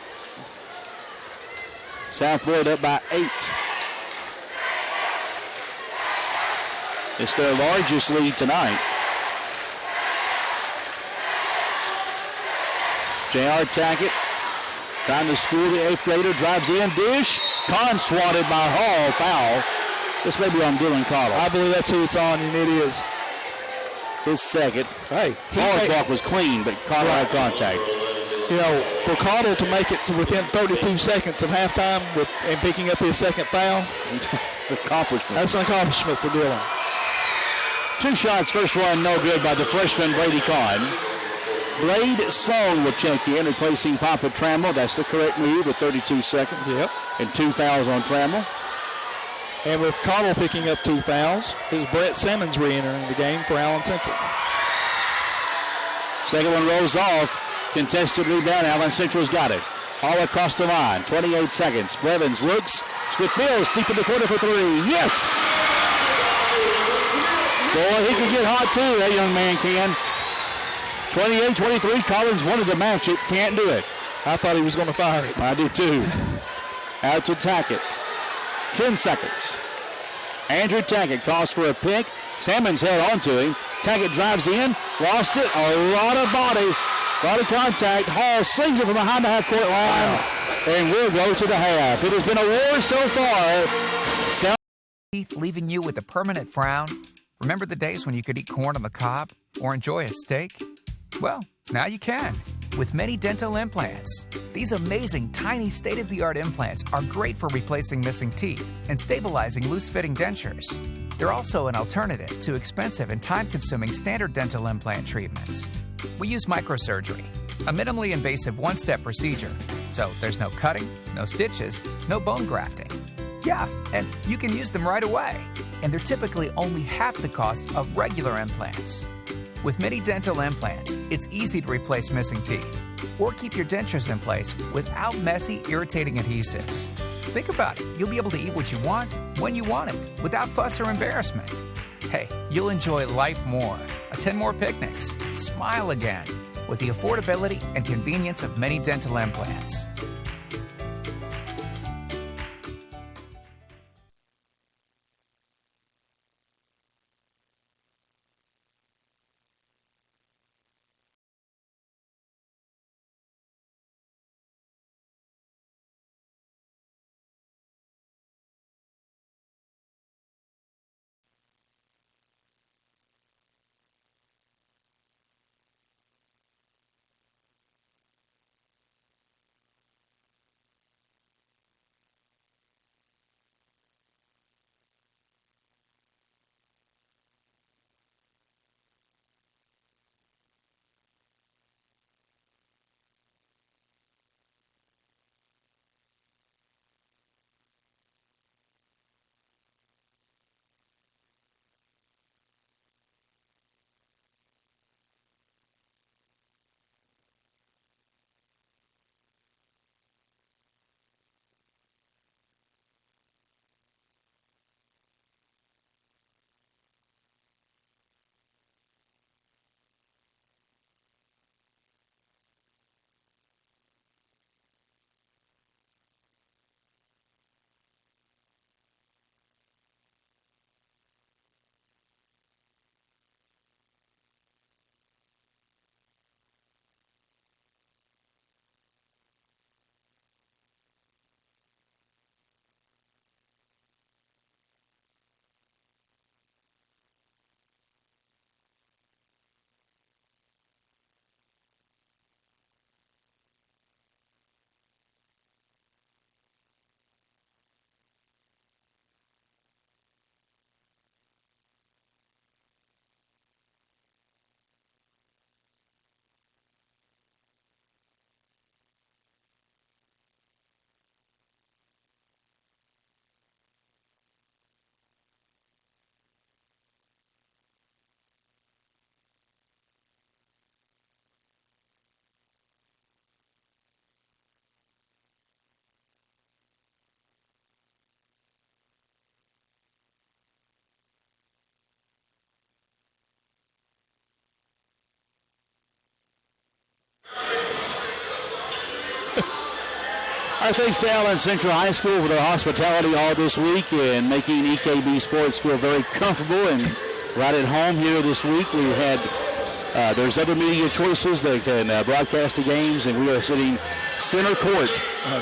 South Floyd up by 8. It's their largest lead tonight. J.R. Tackett trying to school the 8th grader. Drives in. Dish. Kahn swatted by Hall. Foul. This may be on Dylan Cottle. I believe that's who it's on, and it is. His second. Hey, Hall's block was clean, but Cottle had contact. You know, for Cottle to make it to within 32 seconds of halftime and picking up his second foul, it's an accomplishment. That's an accomplishment for Dylan. 2 shots, first one no good by the freshman Brady Kahn. Blade Song will check in, replacing Papa Trammell. That's the correct move with 32 seconds. Yep. And 2 fouls on Trammell. And with Cottle picking up 2 fouls, it was Brett Simmons re-entering the game for Allen Central. Second one rolls off. Contested rebound. Allen Central's got it. All across the line. 28 seconds. Blevins looks. Smith Mills deep in the corner for 3. Yes! Boy, he can get hot too, that young man can. 28-23. Collins wanted to match it. Can't do it. I thought he was going to fire it. I did too. Out to Tackett. 10 seconds. Andrew Tackett calls for a pick. Salmons held on to him. Tackett drives in. Lost it. A lot of body. A lot of contact. Hall slings it from behind the half-court line. Wow. And we'll go to the half. It has been a war so far. Teeth leaving you with a permanent frown? Remember the days when you could eat corn on the cob or enjoy a steak? Well, now you can with many dental implants. These amazing, tiny, state-of-the-art implants are great for replacing missing teeth and stabilizing loose-fitting dentures. They're also an alternative to expensive and time-consuming standard dental implant treatments. We use microsurgery, a minimally invasive one-step procedure, so there's no cutting, no stitches, no bone grafting. Yeah, and you can use them right away, and they're typically only half the cost of regular implants. With many dental implants, it's easy to replace missing teeth or keep your dentures in place without messy, irritating adhesives. Think about it. You'll be able to eat what you want, when you want it, without fuss or embarrassment. Hey, you'll enjoy life more, attend more picnics, smile again, with the affordability and convenience of many dental implants. Our thanks to Allen Central High School for their hospitality all this week and making EKB Sports feel very comfortable and right at home here this week. We had, there's other media choices that can broadcast the games, and we are sitting center court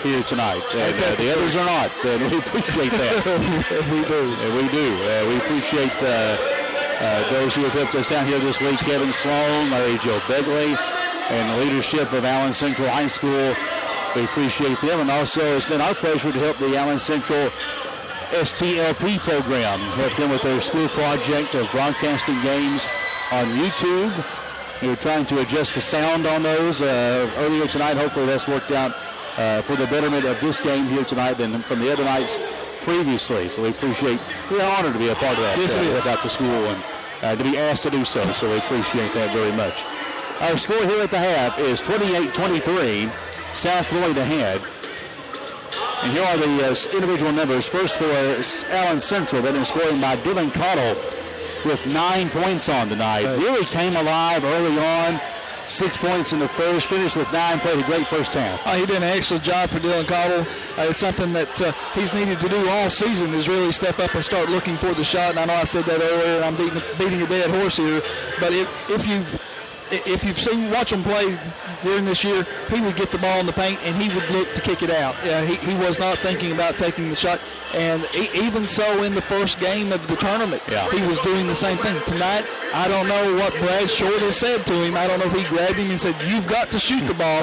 here tonight. And the others are not, and we appreciate that. We do. We appreciate those who have helped us out here this week, Kevin Sloan, Larry Joe Begley, and the leadership of Allen Central High School. We appreciate them, and also it's been our pleasure to help the Allen Central STLP program, help them with their school project of broadcasting games on YouTube. We were trying to adjust the sound on those earlier tonight. Hopefully that's worked out for the betterment of this game here tonight than from the other nights previously. So we're honored to be a part of that. Yes, it is. About the school and to be asked to do so. So we appreciate that very much. Our score here at the half is 28-23. South Floyd ahead. And here are the individual numbers. First for Allen Central, that is scoring by Dylan Cottle with 9 points on tonight. Really came alive early on. 6 points in the first, finished with 9, played a great first half. He did an excellent job for Dylan Cottle. It's something that he's needed to do all season is really step up and start looking for the shot. And I know I said that earlier, and I'm beating a dead horse here. But if you've watch him play during this year, he would get the ball in the paint and he would look to kick it out. He was not thinking about taking the shot. And even so in the first game of the tournament, he was doing the same thing. Tonight, I don't know what Brad Short has said to him. I don't know if he grabbed him and said, "You've got to shoot the ball."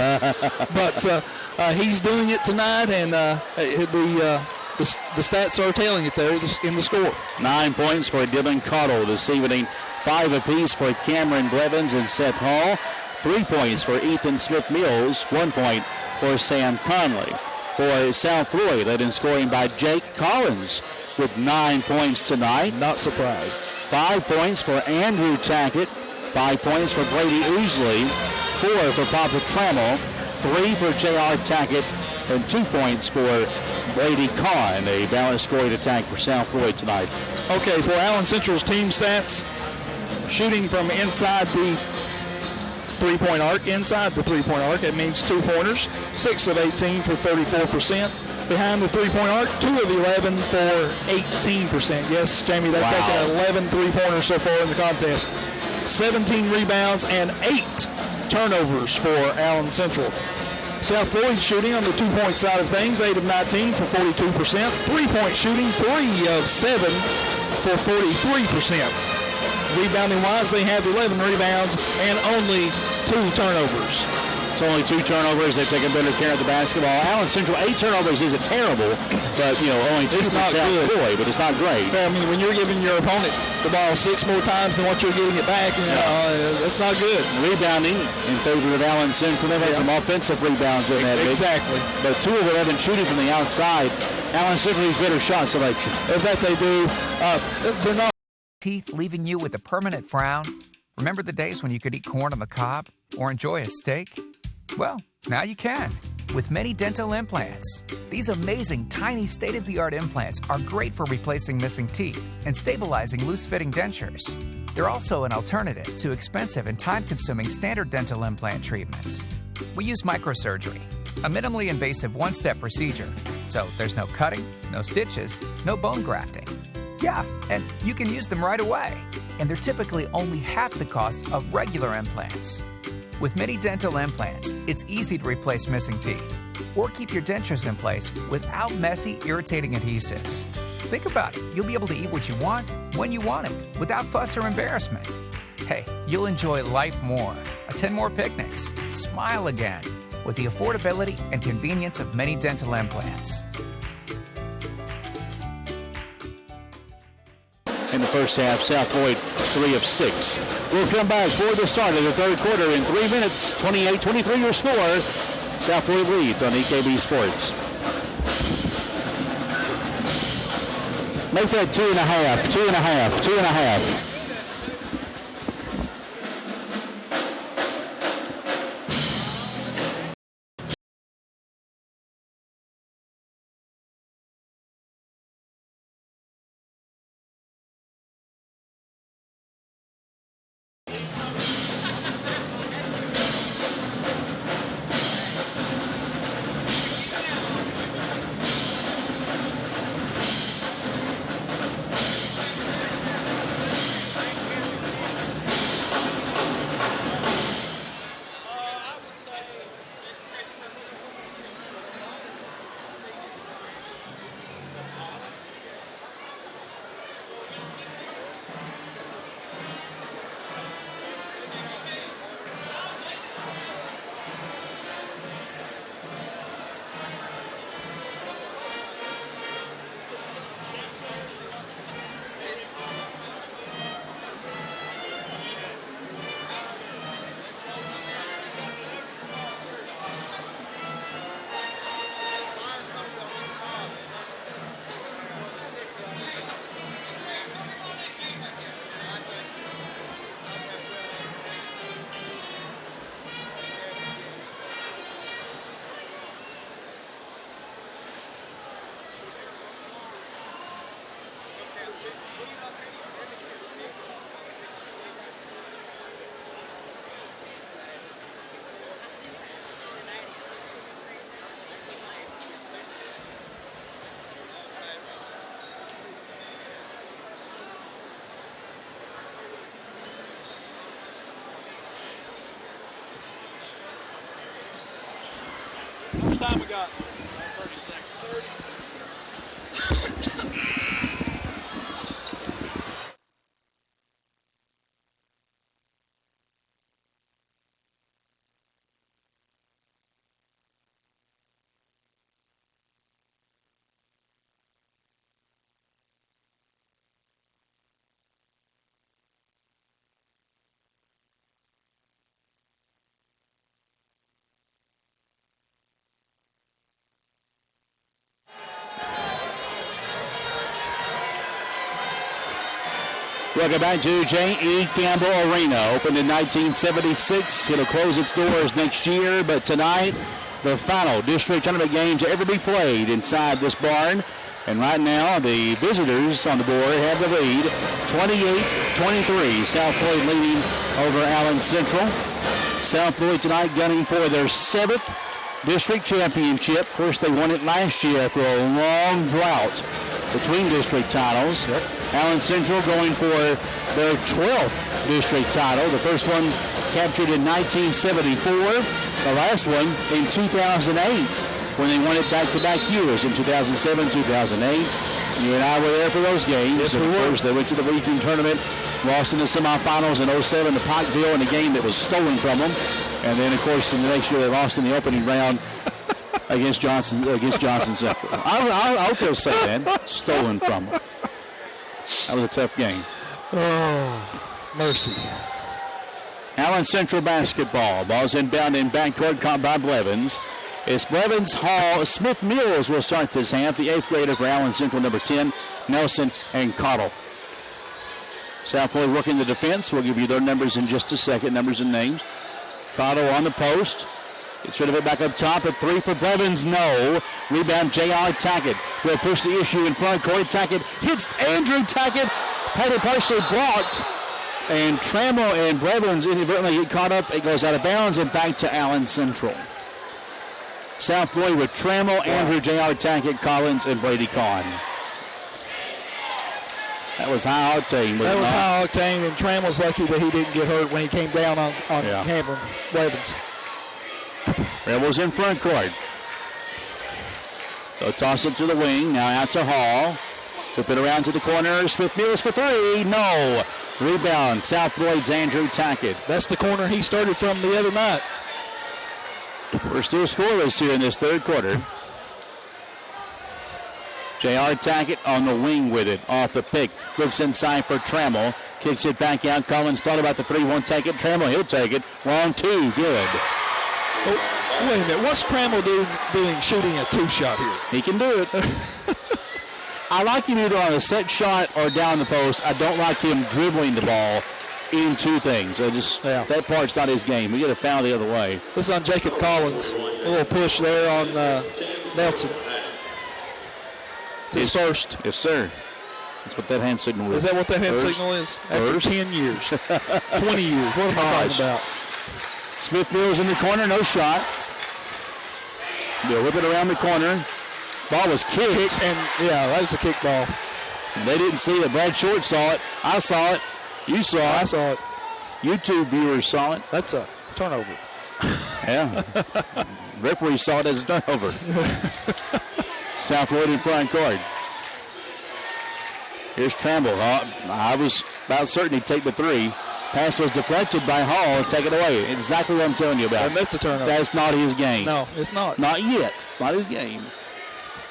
But he's doing it tonight, and the stats are telling it there in the score. 9 points for Dylan Cottle this evening. 5 apiece for Cameron Blevins and Seth Hall. 3 points for Ethan Smith-Mills. 1 point for Sam Conley. For South Floyd, led in scoring by Jake Collins with 9 points tonight. Not surprised. 5 points for Andrew Tackett. 5 points for Brady Oosley, 4 for Papa Trammell, 3 for J.R. Tackett, and 2 points for Brady Kahn. A balanced scoring attack for South Floyd tonight. Okay, for Allen Central's team stats, shooting from inside the three-point arc, it means 2 pointers, 6 of 18 for 34%. Behind the three-point arc, 2 of 11 for 18%. Yes, Jamie, they've taken 11 three-pointers so far in the contest. 17 rebounds and 8 turnovers for Allen Central. South Floyd shooting on the 2-point side of things, 8 of 19 for 42%. 3-point shooting, 3 of 7 for 43%. Rebounding-wise, they have 11 rebounds and only 2 turnovers. It's only 2 turnovers. They've taken better care of the basketball. Allen Central, 8 turnovers isn't terrible, but, only 2 for South Floyd, but it's not great. I mean, when you're giving your opponent the ball 6 more times than what you're getting it back, that's not good. Rebounding in favor of Allen Central. They've had some offensive rebounds in that. Exactly. But 2 of 11 shooting from the outside. Allen Central needs better shot selection. I bet they do. They're not. Teeth leaving you with a permanent frown? Remember the days when you could eat corn on the cob or enjoy a steak? Well, now you can with many dental implants. These amazing, tiny, state-of-the-art implants are great for replacing missing teeth and stabilizing loose-fitting dentures. They're also an alternative to expensive and time-consuming standard dental implant treatments. We use microsurgery, a minimally invasive one-step procedure, so there's no cutting, no stitches, no bone grafting. Yeah, and you can use them right away, and they're typically only half the cost of regular implants. With many dental implants, it's easy to replace missing teeth or keep your dentures in place without messy, irritating adhesives. Think about it. You'll be able to eat what you want, when you want it, without fuss or embarrassment. Hey, you'll enjoy life more, attend more picnics, smile again, with the affordability and convenience of many dental implants. In the first half, South Floyd 3 of 6. We'll come back for the start of the third quarter in 3 minutes. 28-23 your score. South Floyd leads on EKB Sports. Make that 2.5. How much time we got? 30 seconds. 30. Welcome back to J.E. Campbell Arena. Opened in 1976. It'll close its doors next year, but tonight, the final district tournament game to ever be played inside this barn. And right now, the visitors on the board have the lead, 28-23. South Floyd leading over Allen Central. South Floyd tonight gunning for their 7th district championship. Of course, they won it last year after a long drought between district titles. Yep. Allen Central going for their 12th district title. The first one captured in 1974. The last one in 2008 when they won it back-to-back years in 2007, 2008. You and I were there for those games. Yes, we were. Of course, they went to the region tournament, lost in the semifinals in 07 to Pikeville in a game that was stolen from them. And then, of course, in the next year, they lost in the opening round against Johnson Central. I'll go say that. Stolen from them. That was a tough game. Oh, mercy. Allen Central basketball. Ball's inbound in backcourt, caught by Blevins. It's Blevins, Hall, Smith Mills will start this half. The 8th grader for Allen Central, number 10, Nelson and Cottle. South Floyd working the defense. We'll give you their numbers in just a second, numbers and names. Cottle on the post. Gets rid of it back up top at 3 for Blevins. No. Rebound, J.R. Tackett. Will push the issue in front. Corey Tackett hits Andrew Tackett. Had it partially blocked. And Trammell and Blevins inadvertently get caught up. It goes out of bounds and back to Allen Central. South Floyd with Trammell, Andrew, J.R. Tackett, Collins, and Brady Kahn. That was high octane. That was high octane, and Trammell's lucky that he didn't get hurt when he came down on Cameron Blevins. Rebels in front court. They'll toss it to the wing. Now out to Hall. Flip it around to the corner. Smith Mills for 3. No. Rebound. South Floyd's Andrew Tackett. That's the corner he started from the other night. We're still scoreless here in this third quarter. J.R. Tackett on the wing with it. Off the pick. Looks inside for Trammell. Kicks it back out. Collins thought about the 3. Won't take it. Trammell, he'll take it. Long 2. Good. Oh, wait a minute. What's Trammell doing shooting a 2-shot here? He can do it. I like him either on a set shot or down the post. I don't like him dribbling the ball into things. That part's not his game. We get a foul the other way. This is on Jacob Collins. A little push there on Nelson. It's his first. Yes, sir. That's what that hand signal is. Is that what that hand signal is? After 10 years. 20 years. What am I talking about? Smith Mills in the corner. No shot. They'll whip it around the corner. Ball was kicked. That was a kick ball. They didn't see it. Brad Short saw it. I saw it. You saw it. I saw it. YouTube viewers saw it. That's a turnover. Yeah. Referee saw it as a turnover. South Floyd in front court. Here's Trammell. I was about certain he'd take the 3. Pass was deflected by Hall and take it away. Exactly what I'm telling you about. And that's a turnover. That's not his game. No, it's not. Not yet. It's not his game.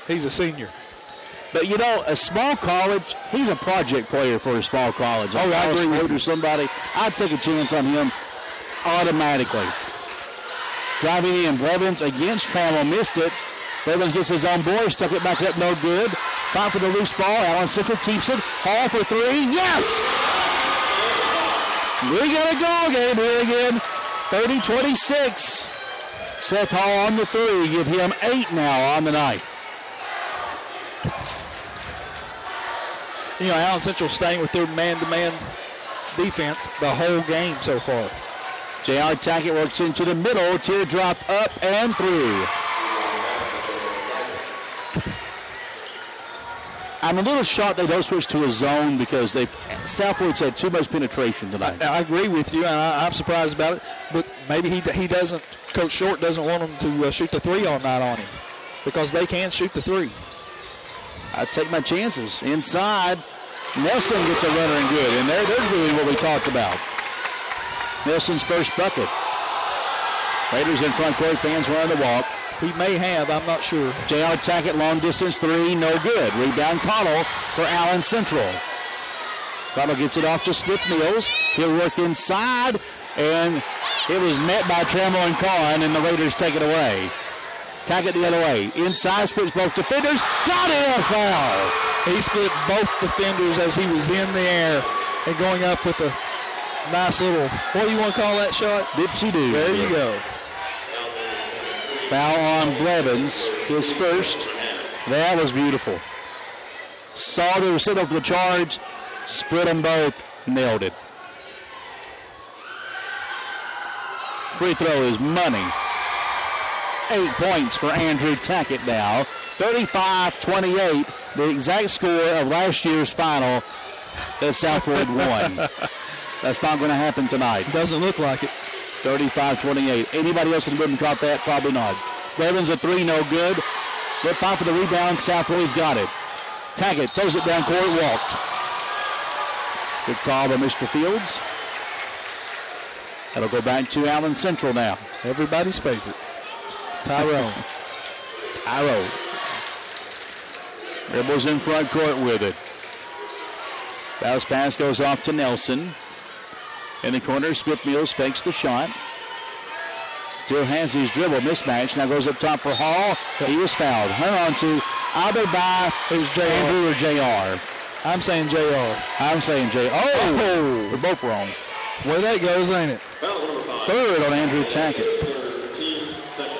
He's a senior. But, a small college, he's a project player for a small college. I agree with you. Or somebody, I'd take a chance on him automatically. Driving in, Blevins against Trammell, missed it. Blevins gets his own boy, stuck it back up, no good. Fight for the loose ball. Allen Central keeps it. Hall for 3. Yes! We got a goal game here again. 30-26. Seth Hall on the 3. Give him 8 now on the night. Allen Central staying with their man-to-man defense the whole game so far. J.R. Tackett works into the middle. Teardrop up and through. I'm a little shocked they don't switch to a zone because South Floyd's had too much penetration tonight. I agree with you, and I'm surprised about it. But maybe he doesn't. Coach Short doesn't want them to shoot the 3 all night on him because they can shoot the 3. I take my chances. Inside, Nelson gets a runner and good, and they're doing what we talked about. Nelson's first bucket. Raiders in front court, fans running the walk. He may have, I'm not sure. J.R. Tackett, long distance 3, no good. Rebound Cottle for Allen Central. Cottle gets it off to Smith Mills. He'll work inside, and it was met by Trammell and Kahn, and the Raiders take it away. Tackett the other way. Inside, splits both defenders. Got it, a foul. He split both defenders as he was in the air. and going up with a nice little, what do you want to call that shot? Dipsy-doo. There you go. Foul on Blevins, his first. That was beautiful. Saw they were set up for the charge, split them both, nailed it. Free throw is money. 8 points for Andrew Tackett now. 35-28, the exact score of last year's final that South Floyd won. That's not going to happen tonight. Doesn't look like it. 35-28. Anybody else in the room caught that? Probably not. Blevins a three, no good. Good fight for the rebound. South Floyd's got it. Tackett throws it down court, walked. Good call by Mr. Fields. That'll go back to Allen Central now. Everybody's favorite. Tyrone. Rebels in front court with it. Bounce pass goes off to Nelson. In the corner, Smith Mills fakes the shot. Still has his dribble mismatch. Now goes up top for Hall. He was fouled. Hung on to either by Andrew or JR. I'm saying JR. I'm saying JR. Oh! We're both wrong. Way that goes, ain't it? Third on Andrew Tackett. Team's second.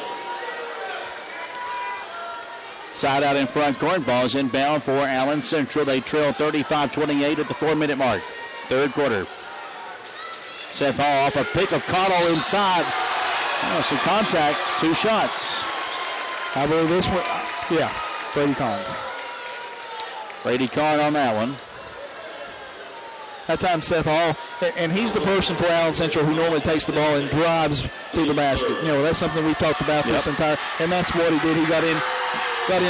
Side out in front court. Ball's inbound for Allen Central. They trail 35-28 at the 4-minute mark. Third quarter. Seth Hall off a pick of Cottle inside. Oh, some contact. 2 shots. I believe this one. Yeah, Brady Kahn. Brady Kahn on that one. That time Seth Hall, and he's the person for Allen Central who normally takes the ball and drives to the basket. You know, that's something we've talked about this entire, and that's what he did. He got in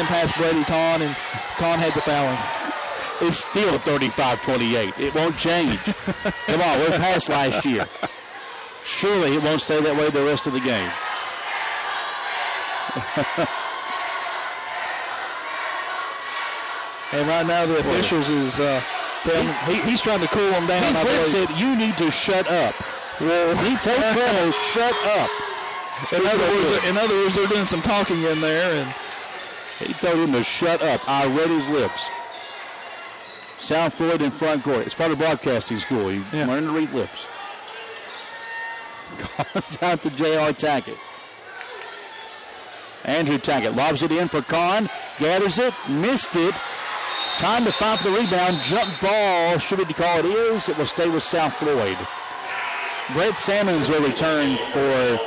past Brady Kahn, and Kahn had the fouling. It's still 35-28. It won't change. Come on, we're past last year. Surely it won't stay that way the rest of the game. And right now the officials is he's trying to cool them down. His ref said, you need to shut up. Well, he told Trevor, shut up. In other words, they're doing some talking in there, and he told him to shut up. I read his lips. South Floyd in front court. It's part of broadcasting school. You learn to read lips. Comes out to J.R. Tackett. Andrew Tackett lobs it in for Kahn. Gathers it. Missed it. Time to fight for the rebound. Jump ball. Should be called. It is. It will stay with South Floyd. Brett Salmons will return for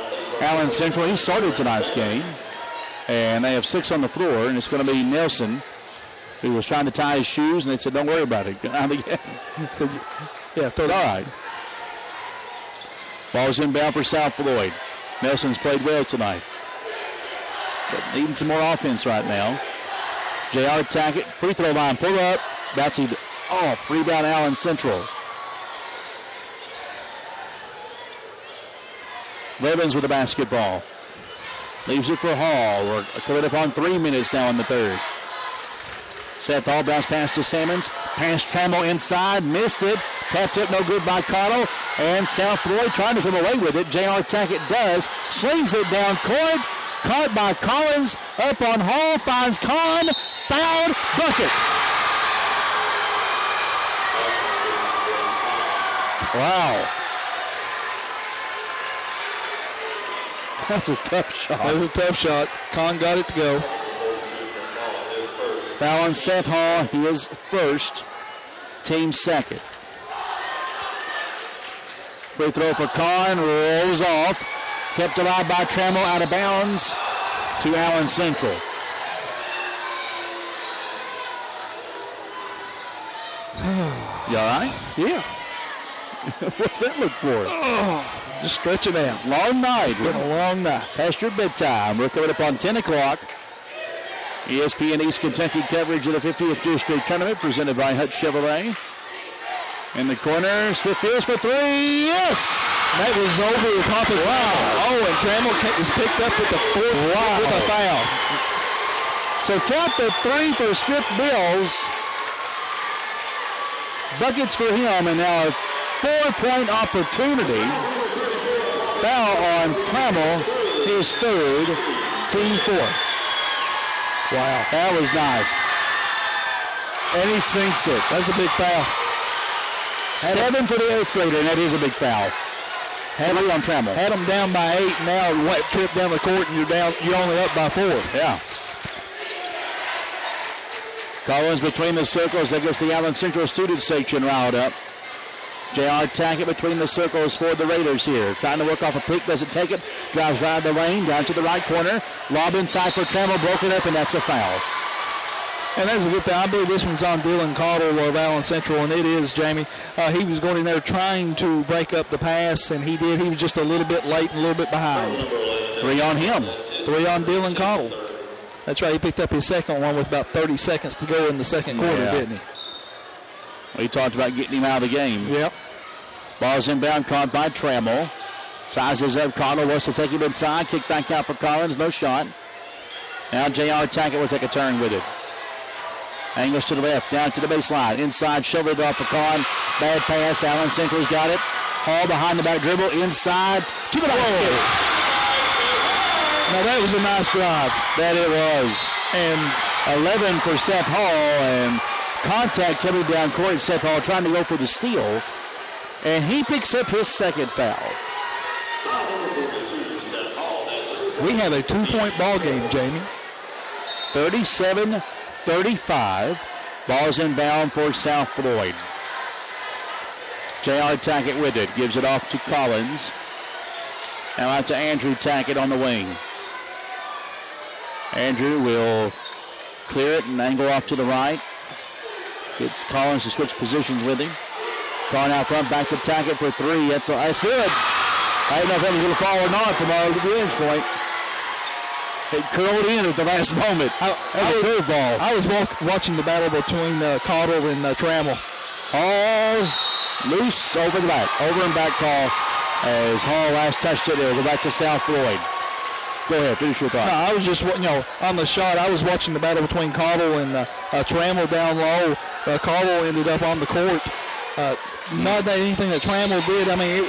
Allen Central. He started tonight's game. And they have 6 on the floor. And it's going to be Nelson, who was trying to tie his shoes. And they said, don't worry about it. So, it's all right. Ball's inbound for South Floyd. Nelson's played well tonight. But needing some more offense right now. J.R. Tackett, free throw line, pull up. Bouncing off. Rebound Allen Central. Levins with the basketball. Leaves it for Hall. We're coming up on 3 minutes now in the third. Seth Hall bounce pass to Salmons. Pass Trammell inside. Missed it. Tapped up, no good by Cottle. And South Floyd trying to come away with it. J.R. Tackett does. Slings it down court. Caught by Collins. Up on Hall. Finds Kahn. Fouled. Bucket. Wow. That was a tough shot. That was a tough shot. Kahn got it to go. Foul on Seth Hall. He is first. Team second. Free throw for Kahn. Rolls off. Kept alive by Trammell. Out of bounds to Allen Central. You all right? Yeah. What's that look for? Just stretching out. Long night. Been a long night. Past your bedtime. We're coming up on 10 o'clock. ESPN East Kentucky coverage of the 50th District Tournament presented by Hutch Chevrolet. In the corner, Smith Pierce for 3. Yes! That was over the top of Trammell. Oh, and Trammell is picked up with the fourth with a foul. So count the 3 for Smith Mills. Buckets for him, and now a 4-point opportunity. Foul on Trammell, his third, team 4. Wow, that was nice. And he sinks it. That's a big foul. 7 for the 8th grader, and that is a big foul. Heavily on Trammell. Had them down by 8, now trip down the court, and you're only up by 4. Yeah. Collins between the circles against the Allen Central student section riled up. J.R. Tackett between the circles for the Raiders here. Trying to work off a pick, doesn't take it. Drives right in the lane, down to the right corner. Lob inside for Trammell, broken up, and that's a foul. And that's a good thing. I believe this one's on Dylan Caudill of Allen Central, and it is, Jamie. He was going in there trying to break up the pass, and he did. He was just a little bit late and a little bit behind. 3 on him. 3 on Dylan Caudill. That's right. He picked up his second one with about 30 seconds to go in the second quarter, didn't he? We talked about getting him out of the game. Yep. Ball's inbound, caught by Trammell. Sizes up. Caudill wants to take him inside. Kick back out for Collins. No shot. Now J.R. Tackett will take a turn with it. Angles to the left, down to the baseline. Inside, shoveled off the con. Bad pass. Allen Central's got it. Hall behind the back dribble. Inside to the basket. Now that was a nice drive. That it was. And 11 for Seth Hall. And contact coming down court. Seth Hall trying to go for the steal. And he picks up his second foul. We have a 2-point ball game, Jamie. 37-35. Ball's inbound for South Floyd. J.R. Tackett with it. Gives it off to Collins. Now out to Andrew Tackett on the wing. Andrew will clear it and angle off to the right. Gets Collins to switch positions with him. Calling out front, back to Tackett for 3. That's good. I don't know if that was going to fall or not from our vantage point. It curled in at the last moment. I was watching the battle between Caudill and Trammell. All loose over the back. Over and back call as Hall last touched it. It'll go back to South Floyd. Go ahead, finish your thought. No, I was just, on the shot, I was watching the battle between Caudill and Trammell down low. Caudill ended up on the court. Not that anything that Trammell did. I mean,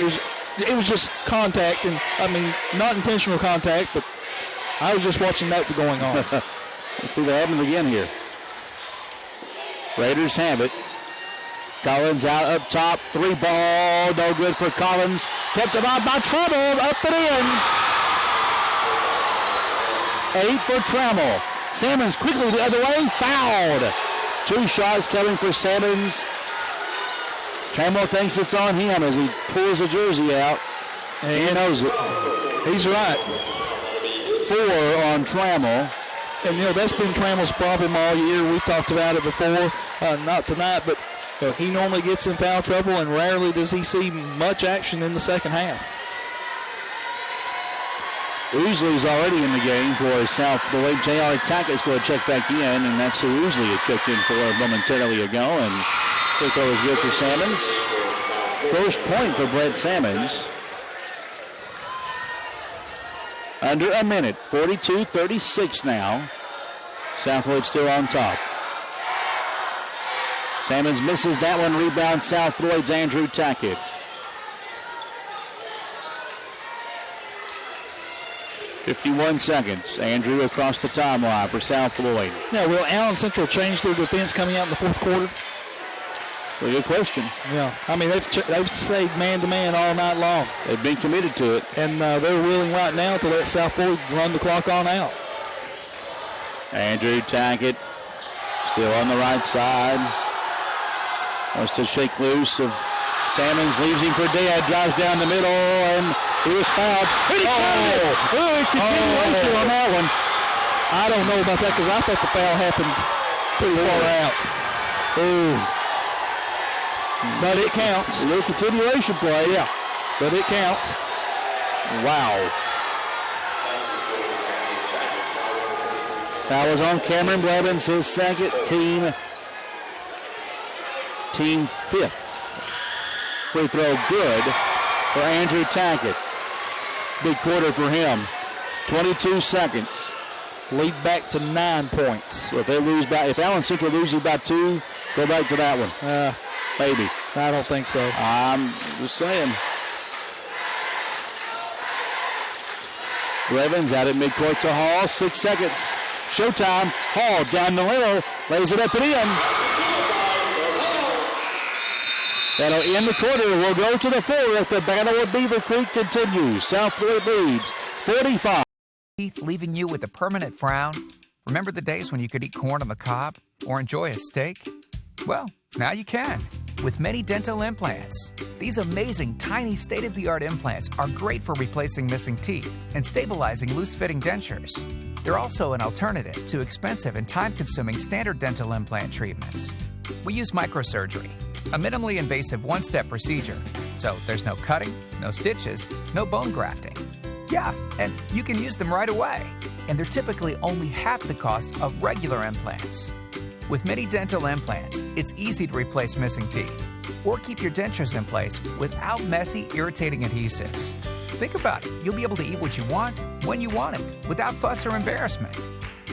it was just contact, and not intentional contact, but I was just watching that going on. Let's see what happens again here. Raiders have it. Collins out up top. 3 ball. No good for Collins. Kept it out by Trammell. Up and in. 8 for Trammell. Salmons quickly the other way. Fouled. 2 shots coming for Salmons. Trammell thinks it's on him as he pulls the jersey out. And he knows it. He's right. 4 on Trammell. And, that's been Trammell's problem all year. We've talked about it before. Not tonight, but he normally gets in foul trouble, and rarely does he see much action in the second half. Ousley's already in the game for South Floyd. J.R. Tackett's going to check back in, and that's who Ousley had checked in for momentarily ago. And free throw is good for Salmons. First point for Brett Salmons. Under a minute, 42-36 now. South Floyd still on top. Salmons misses that one. Rebound South Floyd's Andrew Tackett. .51 seconds. Andrew across the timeline for South Floyd. Yeah, will Allen Central change their defense coming out in the fourth quarter? Well, good question. Yeah, they've stayed man-to-man all night long. They've been committed to it. And they're willing right now to let South Floyd run the clock on out. Andrew Tackett still on the right side. Wants to shake loose of Salmons, leaves him for dead, drives down the middle, and he was fouled. Continuation on that one. I don't know about that because I thought the foul happened pretty far out. Ooh. But it counts. A little continuation play. Yeah, but it counts. Wow. That was on Cameron Blevins, his second, team 5th. Free throw good for Andrew Tackett. Big quarter for him. 22 seconds. Lead back to 9 points. So if Allen Central loses by 2, go back to that one. Maybe. I don't think so. I'm just saying. Blevins out at midcourt to Hall. 6 seconds. Showtime. Hall down the middle. Lays it up and in. That'll end the quarter. We'll go to the fourth. The battle of Beaver Creek continues. South Floyd leads 45. Teeth leaving you with a permanent frown? Remember the days when you could eat corn on the cob or enjoy a steak? Well, now you can with many dental implants. These amazing, tiny, state-of-the-art implants are great for replacing missing teeth and stabilizing loose-fitting dentures. They're also an alternative to expensive and time-consuming standard dental implant treatments. We use microsurgery, a minimally invasive one-step procedure, so there's no cutting, no stitches, no bone grafting. Yeah, and you can use them right away, and they're typically only half the cost of regular implants. With many dental implants, it's easy to replace missing teeth or keep your dentures in place without messy, irritating adhesives. Think about it. You'll be able to eat what you want, when you want it, without fuss or embarrassment.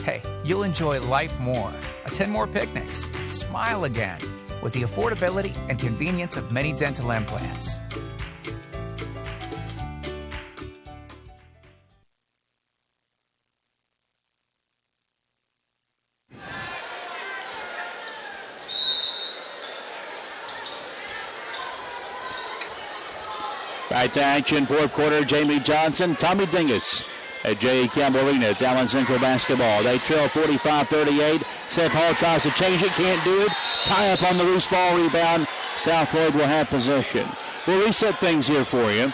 Hey, you'll enjoy life more, attend more picnics, smile again, with the affordability and convenience of many dental implants. Back to action, fourth quarter. Jamie Johnson, Tommy Dingus at J.E. Campbell Arena. It's Allen Central basketball. They trail 45-38. Seth Hall tries to change it, can't do it. Tie up on the loose ball rebound. South Floyd will have possession. We'll reset things here for you.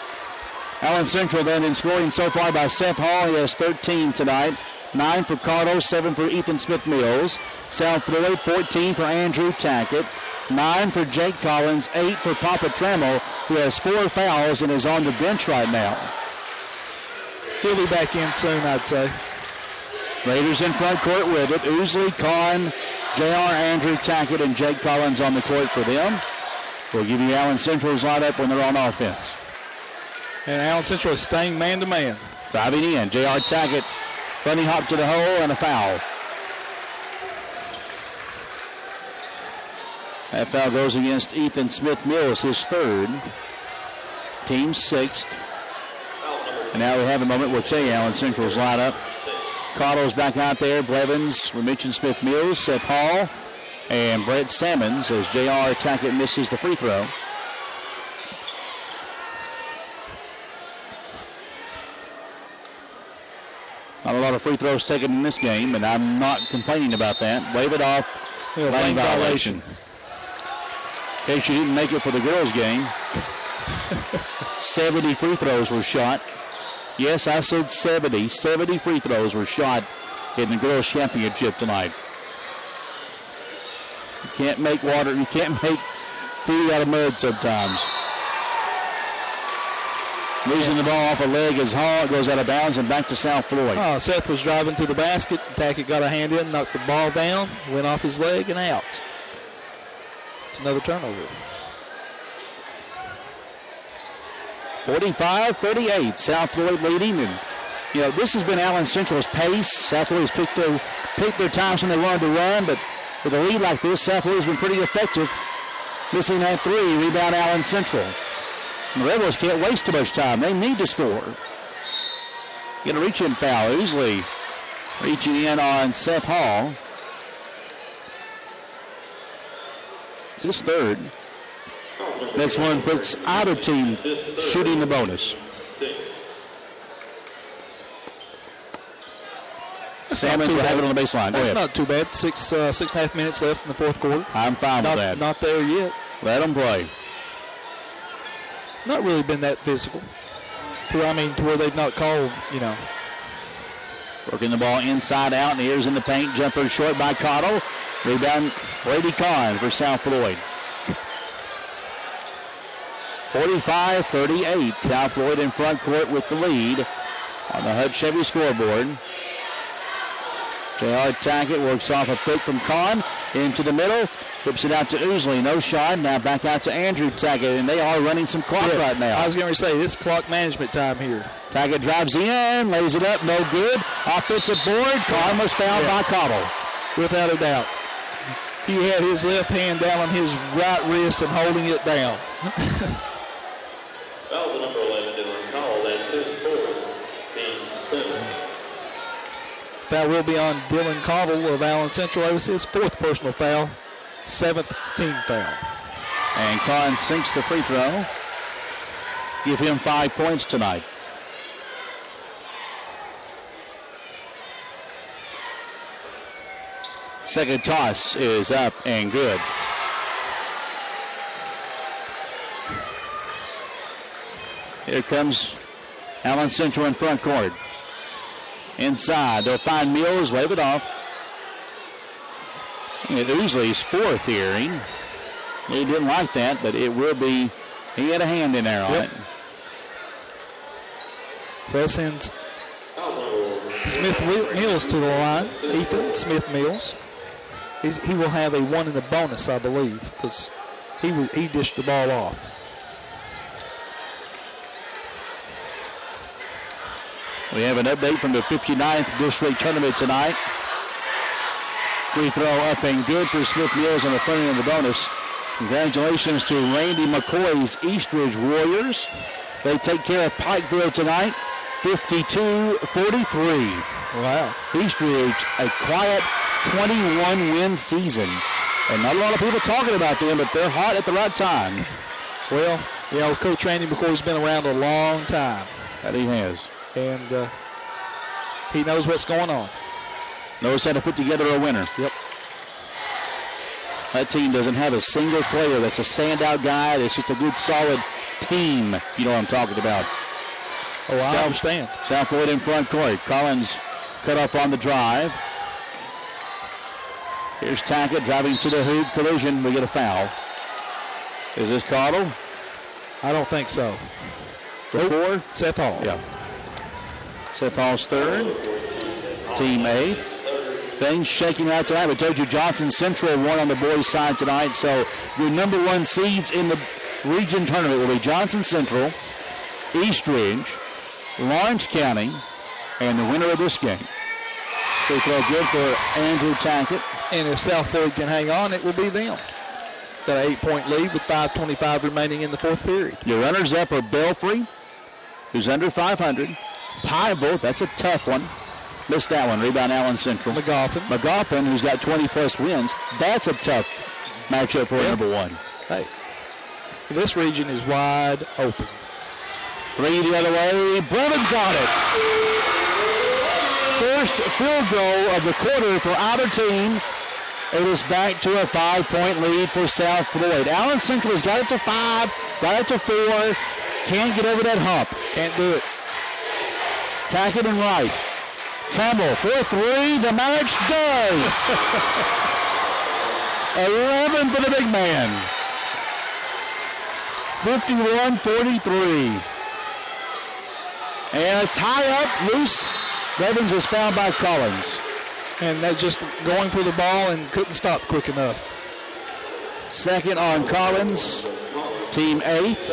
Allen Central then in scoring so far by Seth Hall. He has 13 tonight. 9 for Cardo, 7 for Ethan Smith-Mills. South Floyd, 14 for Andrew Tackett. 9 for Jake Collins, 8 for Papa Trammell, who has 4 fouls and is on the bench right now. He'll be back in soon, I'd say. Raiders in front court with it. Oosley, Kahn, J.R. Andrew Tackett, and Jake Collins on the court for them. We'll give you Allen Central's lineup when they're on offense. And Allen Central is staying man-to-man. Driving in, J.R. Tackett, bunny hop to the hole, and a foul. That foul goes against Ethan Smith-Mills, his third. Team sixth. And now we have a moment. We'll tell you Allen Central's lineup. Cotto's back out there. Blevins, we mentioned Smith-Mills, Seth Hall, and Brett Sammons as J.R. Tackett misses the free throw. Not a lot of free throws taken in this game, and I'm not complaining about that. Wave it off. Lane violation. In case you didn't make it for the girls' game, 70 free throws were shot. Yes, I said 70. 70 free throws were shot in the girls' championship tonight. You can't make water, you can't make food out of mud sometimes. Losing the ball off a leg as Hall goes out of bounds and back to South Floyd. Oh, Seth was driving to the basket. Tackett got a hand in, knocked the ball down, went off his leg and out. It's another turnover. 45-38, South Floyd leading. And, you know, this has been Allen Central's pace. South Floyd has picked their times when they wanted to run, but with a lead like this, South Floyd has been pretty effective. Missing that three, rebound Allen Central. And the Rebels can't waste too much time. They need to score. Get a reach-in foul. Oosley reaching in on Seth Hall. It's his third. Next one puts either team shooting the bonus. Salmons will have it on the baseline. That's not too bad. 6.5 minutes left in the fourth quarter. I'm fine with that. Not there yet. Let them play. Not really been that physical. To where they've not called, you know. Working the ball inside out, and here's in the paint. Jumper short by Cotto. Rebound, Brady Kahn for South Floyd. 45-38. South Floyd in front court with the lead on the Hutch Chevy scoreboard. J.R. Tackett works off a pick from Kahn into the middle. Flips it out to Oosley. No shot. Now back out to Andrew Tackett, and they are running some clock right now. I was going to say, this clock management time here. Tackett drives in, lays it up, no good. Offensive board. Kahn was fouled by Cotto. Without a doubt. He had his left hand down on his right wrist and holding it down. That was the number 11, Dylan Cowell. That's his fourth, team's center. Foul will be on Dylan Cobble of Allen Central. That was his fourth personal foul, 7th team foul. And Collins sinks the free throw. Give him 5 points tonight. Second toss is up and good. Here comes Allen Central in front court. Inside, they'll find Mills, wave it off. And Ousley's fourth here. He didn't like that, but it will be, he had a hand in there on it. So that sends Smith-Mills to the line. Ethan Smith-Mills. He will have a 1 in the bonus, I believe, because he dished the ball off. We have an update from the 59th District Tournament tonight. Free throw up and good for Smith-Mills on the front end of the bonus. Congratulations to Randy McCoy's Eastridge Warriors. They take care of Pikeville tonight, 52-43. Wow. Eastridge, a quiet 21-win season. And not a lot of people talking about them, but they're hot at the right time. Well, you know, Coach Randy McCoy's been around a long time. That he has. And he knows what's going on. Knows how to put together a winner. Yep. That team doesn't have a single player that's a standout guy. It's just a good, solid team, if you know what I'm talking about. Oh, I understand. South Floyd in front court. Collins cut off on the drive. Here's Tackett driving to the hoop. Collision. We get a foul. Is this Cottle? I don't think so. Before? Seth Hall. Yeah. Seth Hall's third. Team 8. Things shaking out tonight. We told you Johnson Central won on the boys' side tonight. So your number 1 seeds in the region tournament will be Johnson Central, Eastridge, Lawrence County, and the winner of this game. Free throw good for Andrew Tackett. And if South Floyd can hang on, it will be them. Got an 8-point lead with 5:25 remaining in the fourth period. Your runners-up are Belfry, who's under 500. Pineville, that's a tough one. Missed that one. Rebound Allen Central. McGoffin, who's got 20-plus wins. That's a tough matchup for number 1. Hey, this region is wide open. 3 the other way. Brevins got it. First field goal of the quarter for either team. It is back to a 5-point lead for South Floyd. Allen Central has got it to 5, got it to 4. Can't get over that hump. Can't do it. Tackett and Wright. Trumbull for 3. The match does. 11 for the big man. 51-43. And a tie-up loose. Evans is fouled by Collins. And they're just going for the ball and couldn't stop quick enough. Second on Collins. Team 8.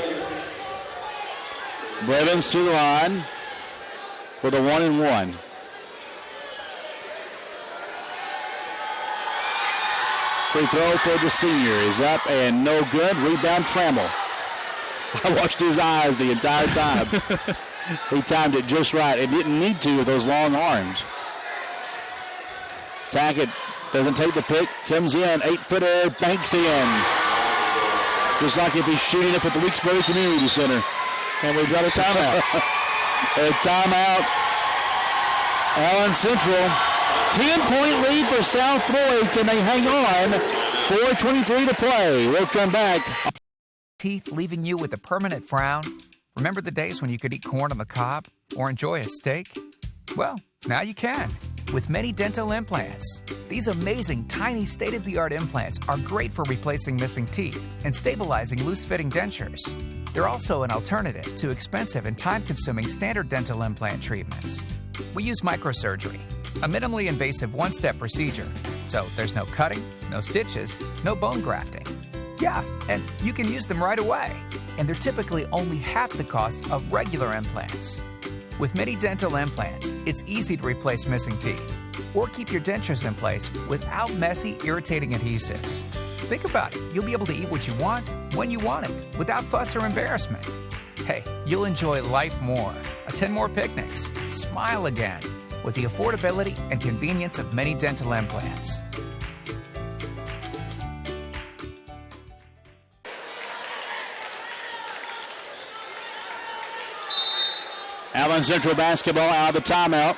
Evans to the line for the 1-and-1. Free throw for the senior is up and no good. Rebound Trammell. I watched his eyes the entire time. He timed it just right. It didn't need to with those long arms. Tackett doesn't take the pick. Comes in. 8-footer. Banks in. Just like if he's shooting up at the Weeksbury Community Center. And we've got a timeout. A timeout. Allen Central. 10-point lead for South Floyd. Can they hang on? 4:23 to play. We'll come back. Teeth leaving you with a permanent frown? Remember the days when you could eat corn on the cob or enjoy a steak? Well, now you can with many dental implants. These amazing, tiny, state-of-the-art implants are great for replacing missing teeth and stabilizing loose-fitting dentures. They're also an alternative to expensive and time-consuming standard dental implant treatments. We use microsurgery, a minimally invasive one-step procedure, so there's no cutting, no stitches, no bone grafting. Yeah, and you can use them right away. And they're typically only half the cost of regular implants. With many dental implants, it's easy to replace missing teeth or keep your dentures in place without messy, irritating adhesives. Think about it. You'll be able to eat what you want, when you want it, without fuss or embarrassment. Hey, you'll enjoy life more, attend more picnics, smile again, with the affordability and convenience of many dental implants. Allen Central basketball out of the timeout.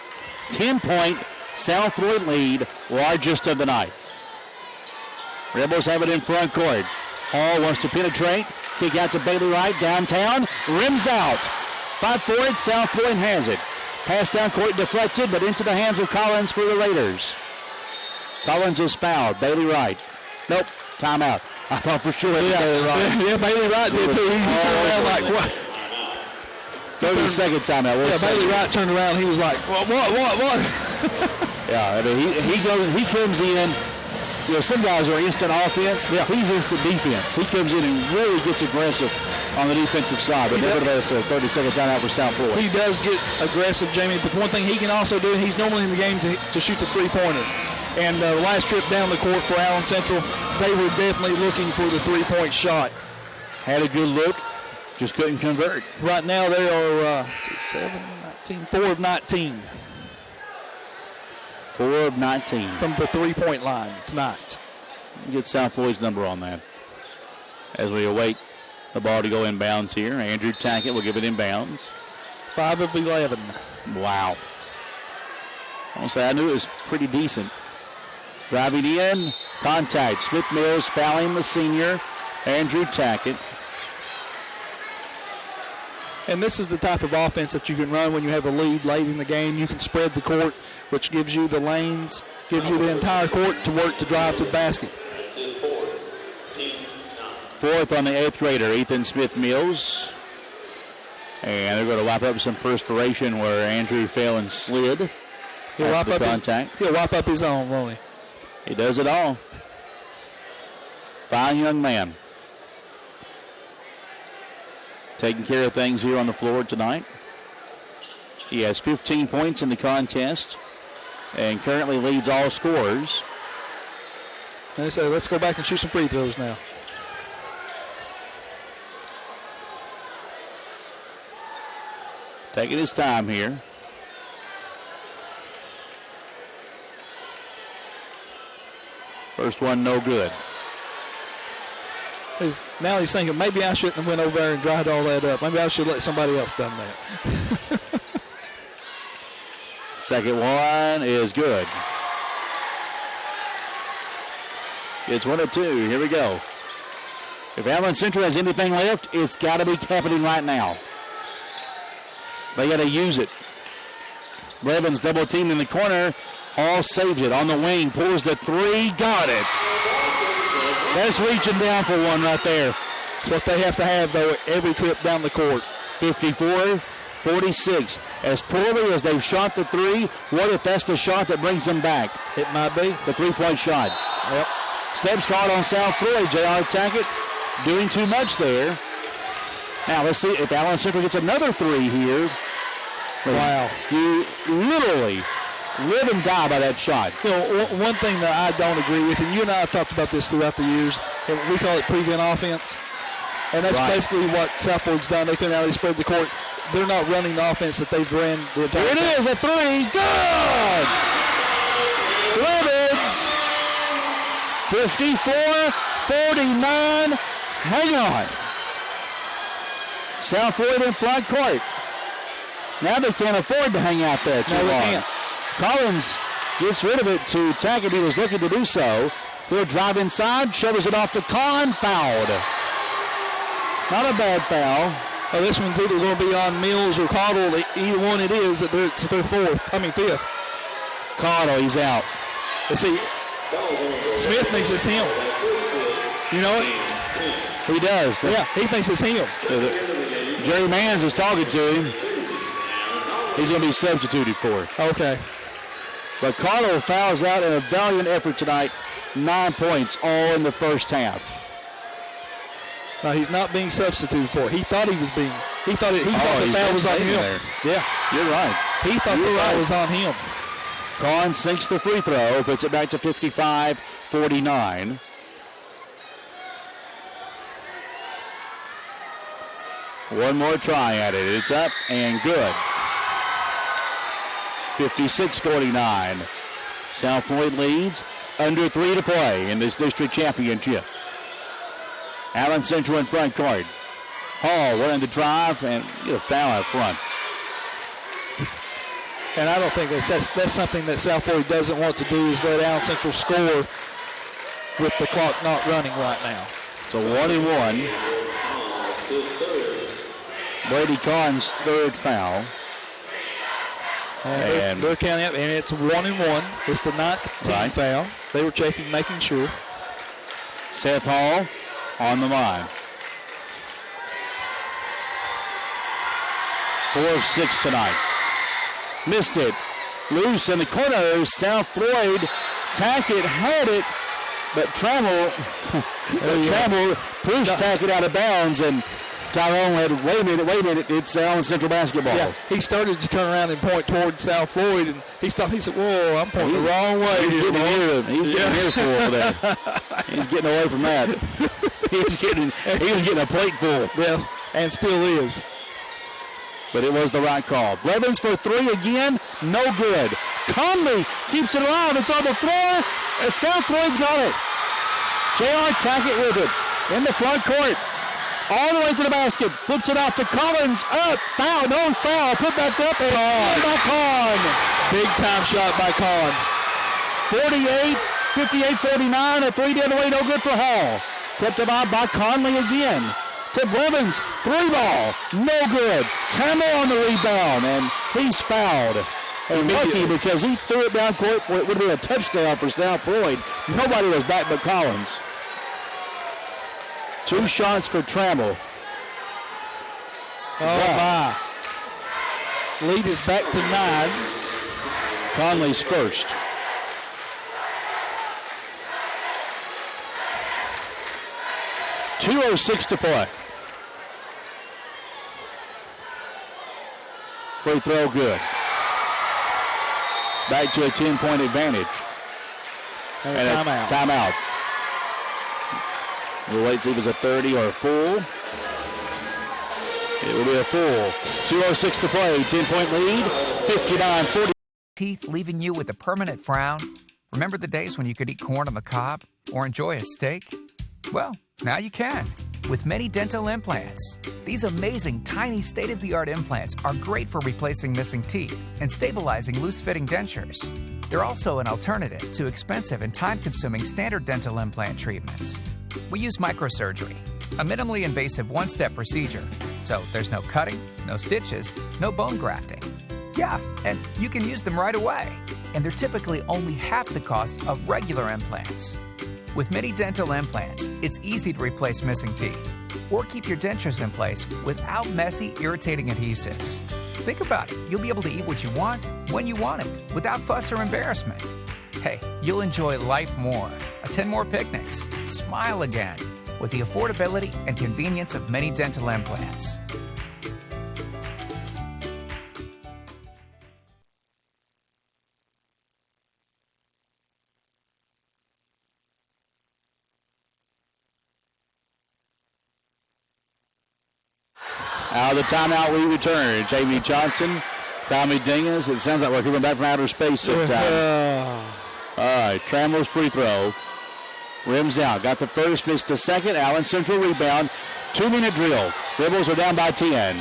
10-point South Floyd lead, largest of the night. Rebels have it in front court. Hall wants to penetrate. Kick out to Bailey Wright, downtown. Rims out. 5 forward, South Floyd has it. Pass down court deflected, but into the hands of Collins for the Raiders. Collins is fouled. Bailey Wright. Nope, timeout. I thought for sure it was Bailey Wright. Yeah, Bailey Wright did too. He turned around like, what? 30-second timeout. Yeah, Bailey Wright turned around. He was like, what? Yeah, I mean, he comes in. You know, some guys are instant offense. Yeah. He's instant defense. He comes in and really gets aggressive on the defensive side. But nevertheless, a 30-second timeout for South Florida. He does get aggressive, Jamie. But one thing he can also do, he's normally in the game to shoot the three-pointer. And the last trip down the court for Allen Central, they were definitely looking for the three-point shot. Had a good look, just couldn't convert. Right now they are 4 of 19. 4 of 19. From the three-point line tonight. Get South Floyd's number on that. As we await the ball to go inbounds here, Andrew Tackett will give it inbounds. 5 of 11. Wow. I knew it was pretty decent. Driving in, contact. Smith Mills fouling the senior, Andrew Tackett. And this is the type of offense that you can run when you have a lead late in the game. You can spread the court, which gives you the lanes, gives you the entire court to work to drive to the basket. Fourth on the 8th grader, Ethan Smith Mills. And they're going to wipe up some perspiration where Andrew fell and slid. He'll wipe up his own, won't he? He does it all. Fine young man. Taking care of things here on the floor tonight. He has 15 points in the contest and currently leads all scorers. They say, let's go back and shoot some free throws now. Taking his time here. First one, no good. Now he's thinking, maybe I shouldn't have went over there and dried all that up. Maybe I should let somebody else done that. Second one is good. It's 1 of 2. Here we go. If Allen Central has anything left, it's got to be happening right now. They got to use it. Blevins double teamed in the corner. Hall saves it on the wing. Pulls the 3. Got it. That's reaching down for one right there. It's what they have to have, though, every trip down the court. 54-46. As poorly as they've shot the 3, what if that's the shot that brings them back? It might be. The three-point shot. Yep. Steps caught on South Floyd. J.R. Tackett doing too much there. Now, let's see if Allen Central gets another 3 here. Wow. You literally live and die by that shot. You know, one thing that I don't agree with, and you and I have talked about this throughout the years, and we call it prevent offense. And that's basically what South Floyd's done. They come out, they spread the court. They're not running the offense that they've ran the entire time. Here it is, a 3. Good! Blevins. 54-49. Hang on. South Floyd in front court. Now they can't afford to hang out there too long. They can't. Collins gets rid of it to Tackett. He was looking to do so. He'll drive inside, shovels it off to Kahn, fouled. Not a bad foul. Oh, this one's either going to be on Mills or Cottle. Either one it is. It's their fifth. Cottle, he's out. Let's see. Smith thinks it's him. You know it? He does. Yeah, he thinks it's him. Jerry Mans is talking to him. He's going to be substituted for it. Okay. But Cottle fouls out in a valiant effort tonight. 9 points, all in the first half. No, he's not being substituted for. He thought he was being. He thought the foul was on him. There. Yeah, you're right. He thought the foul was on him. Kahn sinks the free throw, puts it back to 55-49. One more try at it. It's up and good. 56-49. South Floyd leads. Under 3 to play in this district championship. Allen Central in front court. Hall running the drive and get a foul out front. And I don't think that's something that South Floyd doesn't want to do, is let Allen Central score with the clock not running right now. So 1-1. Brady Kahn's third foul. And they're counting up, and it's 1-1. It's the 9th team foul. They were checking, making sure. Seth Hall on the line. 4 of 6 tonight. Missed it. Loose in the corner. South Floyd. Tackett had it, but Trammell pushed Tackett out of bounds, and Tyrone had, wait a minute, it's Allen Central basketball. Yeah, he started to turn around and point toward South Floyd, and he said, whoa, I'm pointing the wrong way. He's getting near him. He's getting near full over there. He's getting away from that. He was getting a plate full. Yeah, and still is. But it was the right call. Blevins for 3 again, no good. Conley keeps it alive. It's on the floor. South Floyd's got it. J.R. Tackett with it in the front court. All the way to the basket. Flips it off to Collins. Up. Foul. No foul. Put back up. And by Kahn. Big time shot by Kahn. 48, 58-49. A 3 the other way. No good for Hall. Kept it on by Conley again. To Blevins. 3 ball. No good. Trammell on the rebound. And he's fouled. And lucky because he threw it down court. It would have been a touchdown for South Floyd. Nobody was back but Collins. 2 shots for Trammell. Oh, my. Lead is back to 9. Conley's first. .206 to play. Free throw good. Back to a 10-point advantage. And a timeout. Timeout. We'll wait to see if it's a 30 or a full. It will be a full. 2:06 to play. 10-point lead. 59-40. Teeth leaving you with a permanent frown? Remember the days when you could eat corn on the cob or enjoy a steak? Well, now you can with many dental implants. These amazing, tiny, state-of-the-art implants are great for replacing missing teeth and stabilizing loose-fitting dentures. They're also an alternative to expensive and time-consuming standard dental implant treatments. We use microsurgery, a minimally invasive one-step procedure, so there's no cutting, no stitches, no bone grafting. Yeah, and you can use them right away, and they're typically only half the cost of regular implants. With many dental implants, it's easy to replace missing teeth or keep your dentures in place without messy, irritating adhesives. Think about it. You'll be able to eat what you want, when you want it, without fuss or embarrassment. Hey, you'll enjoy life more, attend more picnics, smile again, with the affordability and convenience of many dental implants. Out of the timeout, we return. J.B. Johnson, Tommy Dingus. It sounds like we're coming back from outer space sometime. All right, Trammell's free throw. Rims out. Got the first, missed the second. Allen Central rebound. 2-minute drill. Rebels are down by 10.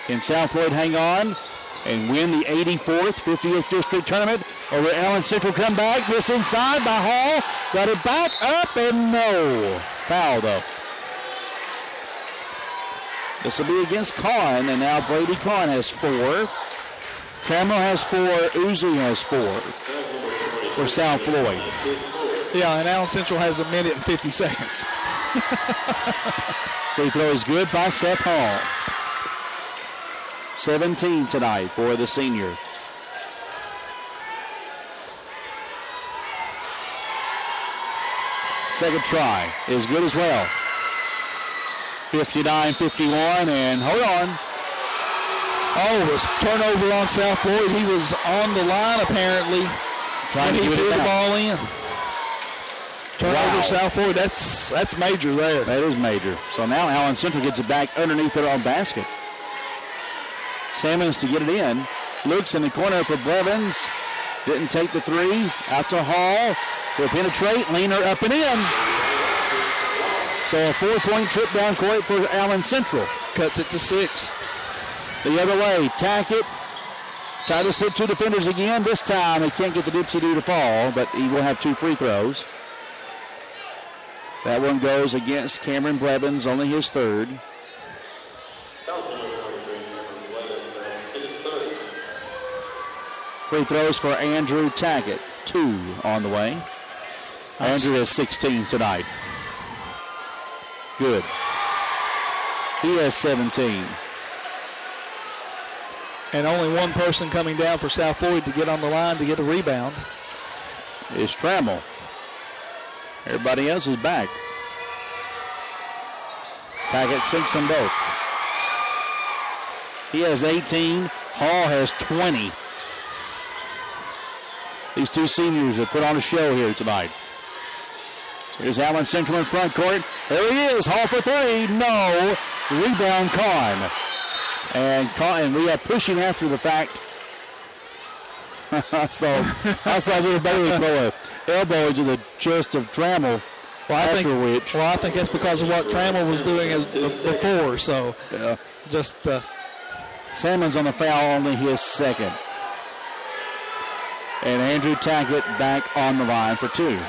Can South Floyd hang on and win the 84th, 50th district tournament? Or will Allen Central come back? This inside by Hall. Got it back up and no. Foul though. This will be against Kahn, and now Brady Kahn has 4. Trammell has 4. Uzi has 4 for South Floyd. Yeah, and Allen Central has 1 minute and 50 seconds. Free throw is good by Seth Hall. 17 tonight for the senior. Second try is good as well. 59-51, and hold on. Oh, it was turnover on South Floyd. He was on the line apparently Trying when to he get threw it the back. ball in. Turnover South Floyd. That's major there. That is major. So now Allen Central gets it back underneath their own basket. Sammons to get it in. Looks in the corner for Blevins. Didn't take the 3. Out to Hall. Will penetrate. Leaner up and in. So a 4-point trip down court for Allen Central. Cuts it to 6. The other way, Tackett Titus put 2 defenders again. This time he can't get the dipsy-do to fall, but he will have 2 free throws. That one goes against Cameron Blevins, only his third. That was number 23, Cameron Blevins. That's his third. Free throws for Andrew Tackett, 2 on the way. Andrew has 16 tonight. Good. He has 17. And only one person coming down for South Floyd to get on the line to get a rebound. Is Trammell. Everybody else is back. Tackett sinks them both. He has 18. Hall has 20. These 2 seniors have put on a show here tonight. Here's Allen Central in front court. There he is. Hall for 3. No. Rebound Kahn. And we are pushing after the fact. I saw little Bailey throw an elbow into the chest of Trammell. I think that's because of what Trammell was doing before. So, yeah. Just Salmon's on the foul, only his second. And Andrew Tackett back on the line for 2.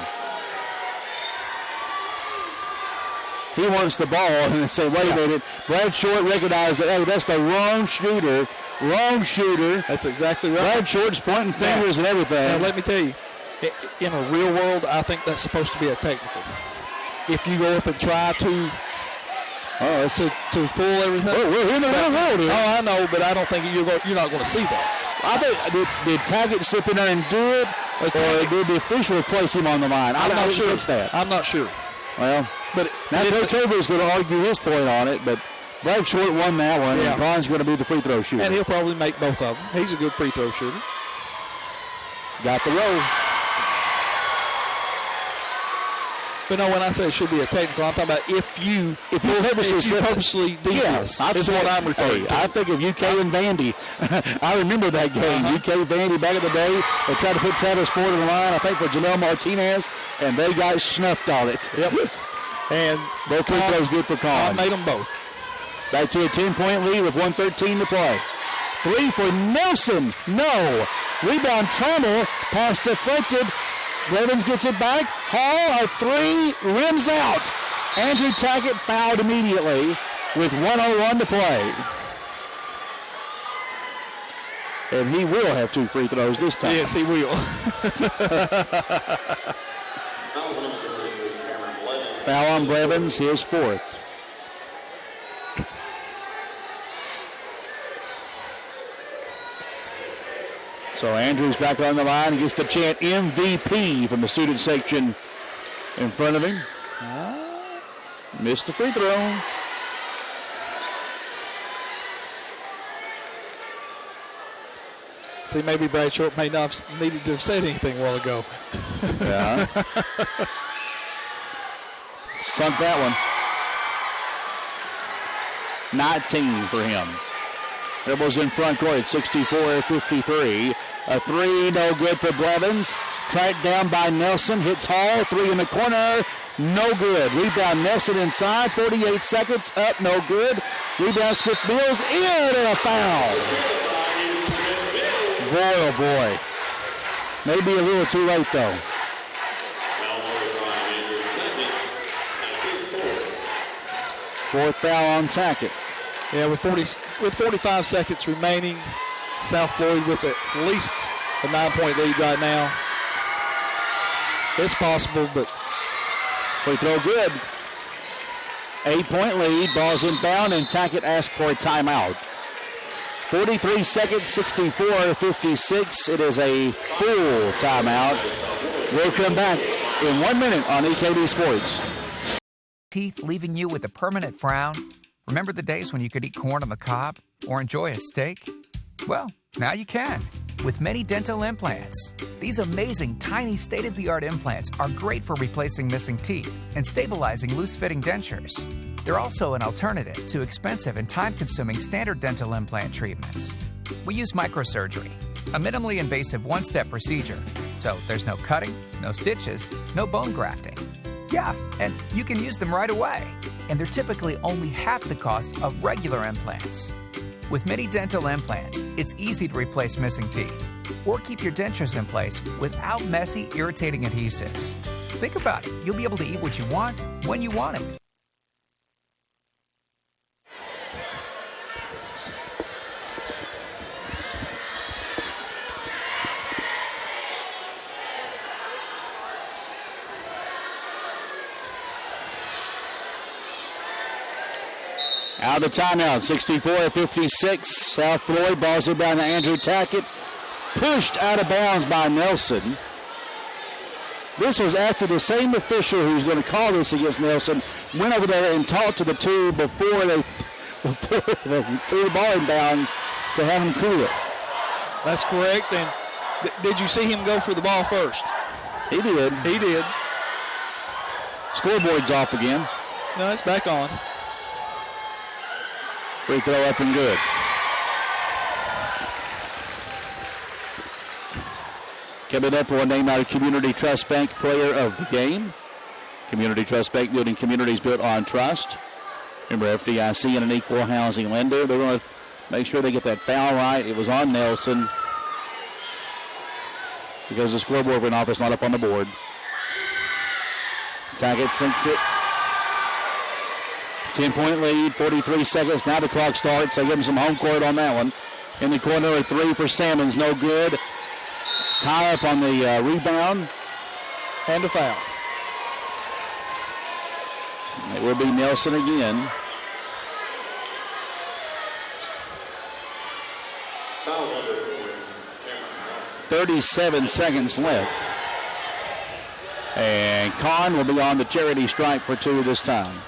He wants the ball and they say, wait a minute. Brad Short recognized that, hey, that's the wrong shooter. Wrong shooter. That's exactly right. Brad Short's pointing fingers and everything. Now, let me tell you, in a real world, I think that's supposed to be a technical. If you go up and try to fool everything. We're in the real world here. Oh, I know, but I don't think you're not going to see that. I think, did Tackett slip in there and do it, or did the official place him on the line? I'm not sure. That. I'm not sure. Well, but now Coach Over's going to argue his point on it, but Brad Short won that one, and Kahn's going to be the free throw shooter. And he'll probably make both of them. He's a good free throw shooter. Got the roll. But no, when I say it should be a technical, I'm talking about if you purposely do this. That's what I'm referring to. I think of UK and Vandy. I remember that game. UK Vandy back in the day. They tried to put Travis Ford on the line, I think, for Janelle Martinez, and they got snuffed on it. Yep. And both free throws good for Kahn. I made them both. Back to a 10-point lead with 1:13 to play. 3 for Nelson. No. Rebound Trammell. Pass deflected. Blevins gets it back. Hall, a 3, rims out. Andrew Tackett fouled immediately with 1:01 to play. And he will have 2 free throws this time. Yes, he will. Foul on Blevins, his 4th. So Andrews back on the line. He gets to chant MVP from the student section in front of him. Missed the free throw. See, maybe Brad Short may not have needed to have said anything a while ago. Yeah. Sunk that one. 19 for him. Dribbles in front court at 64-53. A 3, no good for Blevins. Tracked down by Nelson. Hits Hall. 3 in the corner. No good. Rebound Nelson inside. 48 seconds. Up. No good. Rebound Smith Mills. In and a foul. Boy, oh boy. Maybe a little too late though. 4th foul on Tackett. Yeah, with 45 seconds remaining, South Floyd with at least a 9-point lead right now. It's possible, but free throw good. 8-point lead, ball's inbound, and Tackett asked for a timeout. 43 seconds, 64-56. It is a full timeout. We'll come back in 1 minute on EKD Sports. Teeth leaving you with a permanent frown? Remember the days when you could eat corn on the cob or enjoy a steak? Well, now you can with many dental implants. These amazing, tiny, state-of-the-art implants are great for replacing missing teeth and stabilizing loose-fitting dentures. They're also an alternative to expensive and time-consuming standard dental implant treatments. We use microsurgery, a minimally invasive one-step procedure, so there's no cutting, no stitches, no bone grafting. Yeah, and you can use them right away. And they're typically only half the cost of regular implants. With many dental implants, it's easy to replace missing teeth or keep your dentures in place without messy, irritating adhesives. Think about it. You'll be able to eat what you want when you want it. Out of the timeout, 64-56. South Floyd balls it down to Andrew Tackett. Pushed out of bounds by Nelson. This was after the same official who's going to call this against Nelson went over there and talked to the two before they threw the ball in bounds to have him cool it. That's correct. And did you see him go for the ball first? He did. He did. Scoreboard's off again. No, it's back on. Free throw up and good. Coming up, we'll name our Community Trust Bank Player of the Game. Community Trust Bank, building communities built on trust. Remember, FDIC and an equal housing lender. They're going to make sure they get that foul right. It was on Nelson because the scoreboard went off. It's not up on the board. Tackett sinks it. 10-point lead, 43 seconds. Now the clock starts. They give him some home court on that one. In the corner, a three for Salmons, no good. Tie up on the rebound. And a foul. It will be Nelson again. Foul number 37 seconds left. And Kahn will be on the charity stripe for two this time.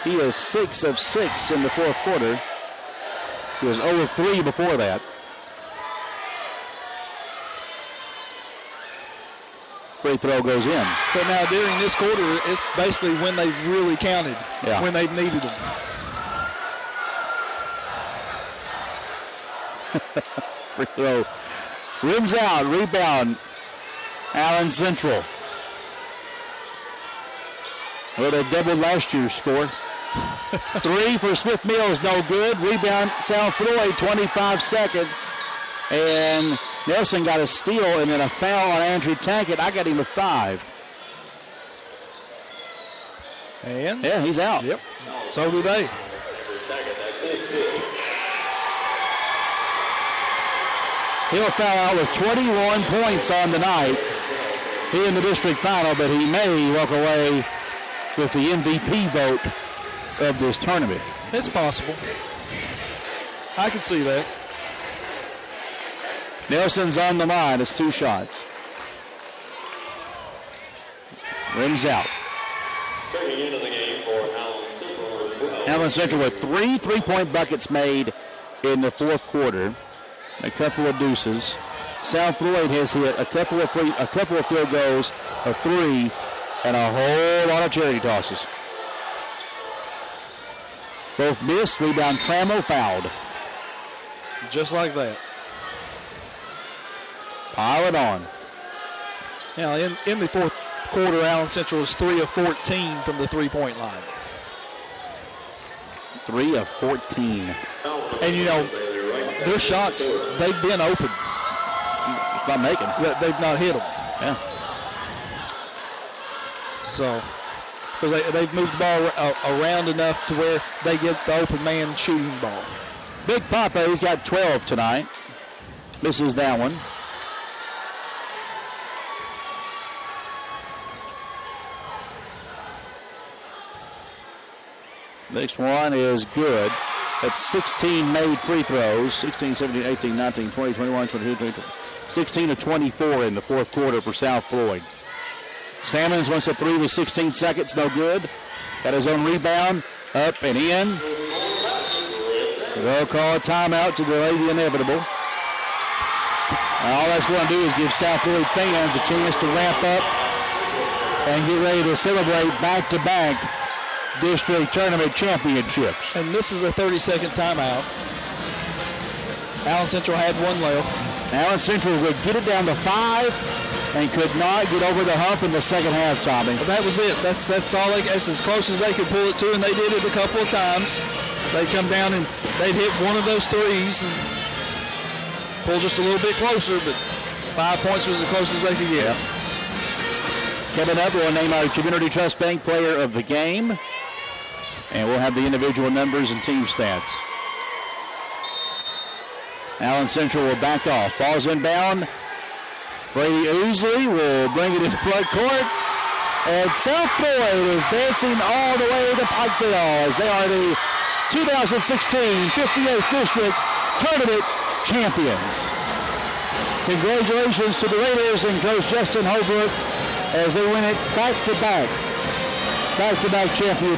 He is 6 of 6 in the fourth quarter. He was 0 of 3 before that. Free throw goes in. But now during this quarter, it's basically when they've really counted, when they've needed them. Free throw. Rims out, rebound. Allen Central. Well, they doubled last year's score. Three for Smith Mills, no good. Rebound, South Floyd, 25 seconds. And Nelson got a steal and then a foul on Andrew Tackett. I got him a 5. And? Yeah, he's out. Yep. So do they. That's his fifth. He'll foul out with 21 points on the night. He in the district final, but he may walk away with the MVP vote of this tournament. It's possible. I can see that. Nelson's on the line. It's 2 shots. Rims out. Checking into the game for Allen Central with 12. Allen Central with 3 3-point buckets made in the fourth quarter. A couple of deuces. South Floyd has hit a couple of field goals, a 3, and a whole lot of charity tosses. Both missed. Rebound Trammell fouled. Just like that. Pile it on. Now, in the fourth quarter, Allen Central is 3 of 14 from the three-point line. 3 of 14. And, you know, their shots, they've been open. Just not making. They've not hit them. Yeah. So, because they've moved the ball around enough to where they get the open man shooting the ball. Big Papa, he's got 12 tonight. Misses that one. Next one is good. That's 16 made free throws. 16, 17, 18, 19, 20, 21, 22, 23. 16 to 24 in the fourth quarter for South Floyd. Salmons wants a 3 with 16 seconds. No good. Got his own rebound. Up and in. They'll call a timeout to delay the inevitable. All that's going to do is give South Floyd fans a chance to ramp up and get ready to celebrate back-to-back district tournament championships. And this is a 30-second timeout. Allen Central had one left. Allen Central would get it down to 5 and could not get over the hump in the second half, Tommy. But that was it. That's all. It's as close as they could pull it to, and they did it a couple of times. They come down and they'd hit one of those threes and pull just a little bit closer, but 5 points was the closest they could get. Yep. Coming up, we'll name our Community Trust Bank Player of the Game, and we'll have the individual numbers and team stats. Allen Central will back off. Ball's inbound. Brady Oosley will bring it into front court. And South Boyd is dancing all the way to Pikeville as they are the 2016 58th District Tournament champions. Congratulations to the Raiders and Coach Justin Holbrook as they win it back-to-back champion.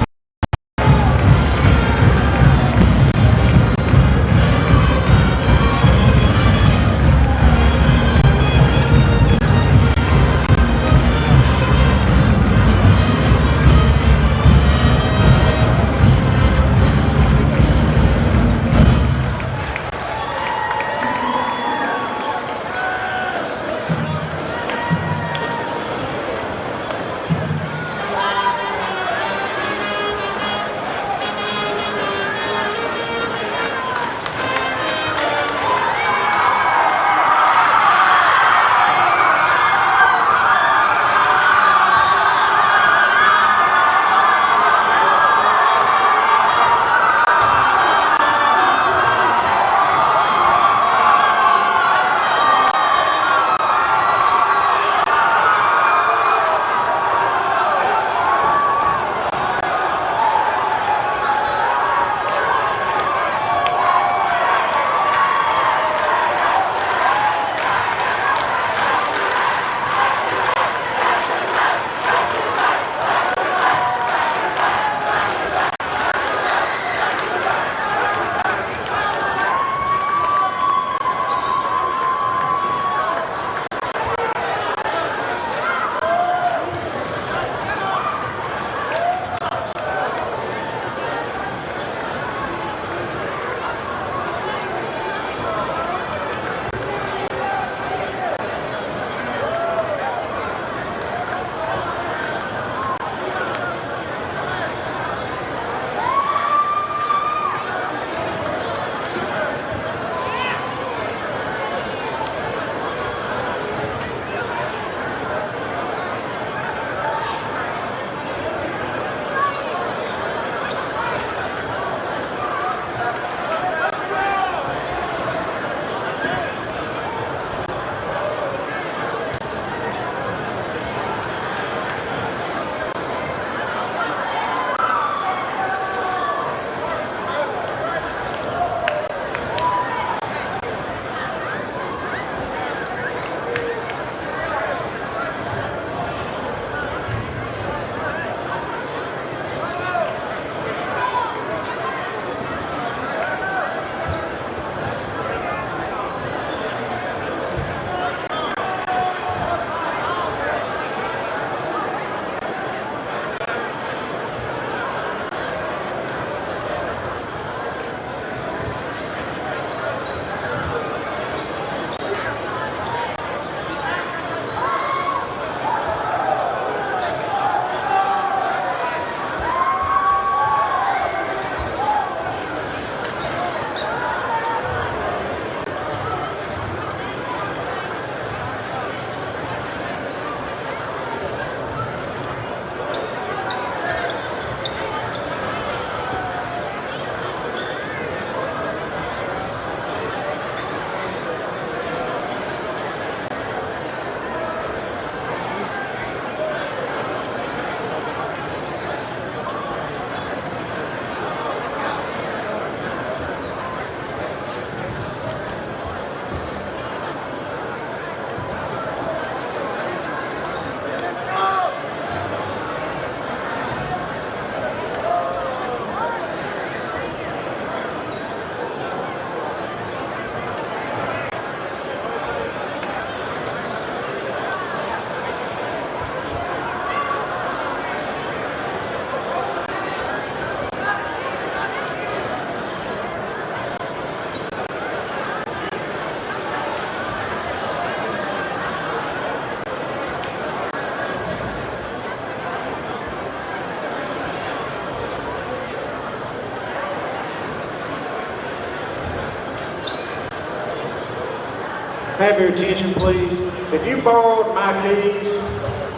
have your attention, please? If you borrowed my keys,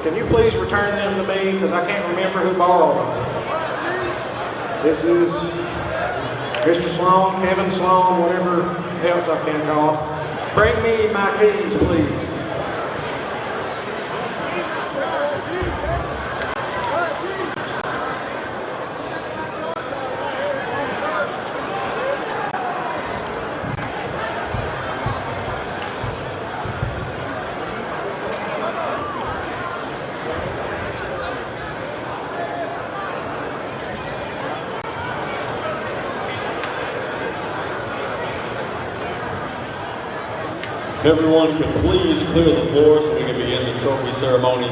can you please return them to me? Because I can't remember who borrowed them. This is Mr. Sloan, Kevin Sloan, whatever else I can call. Bring me my keys, please. If everyone could please clear the floor so we can begin the trophy ceremony.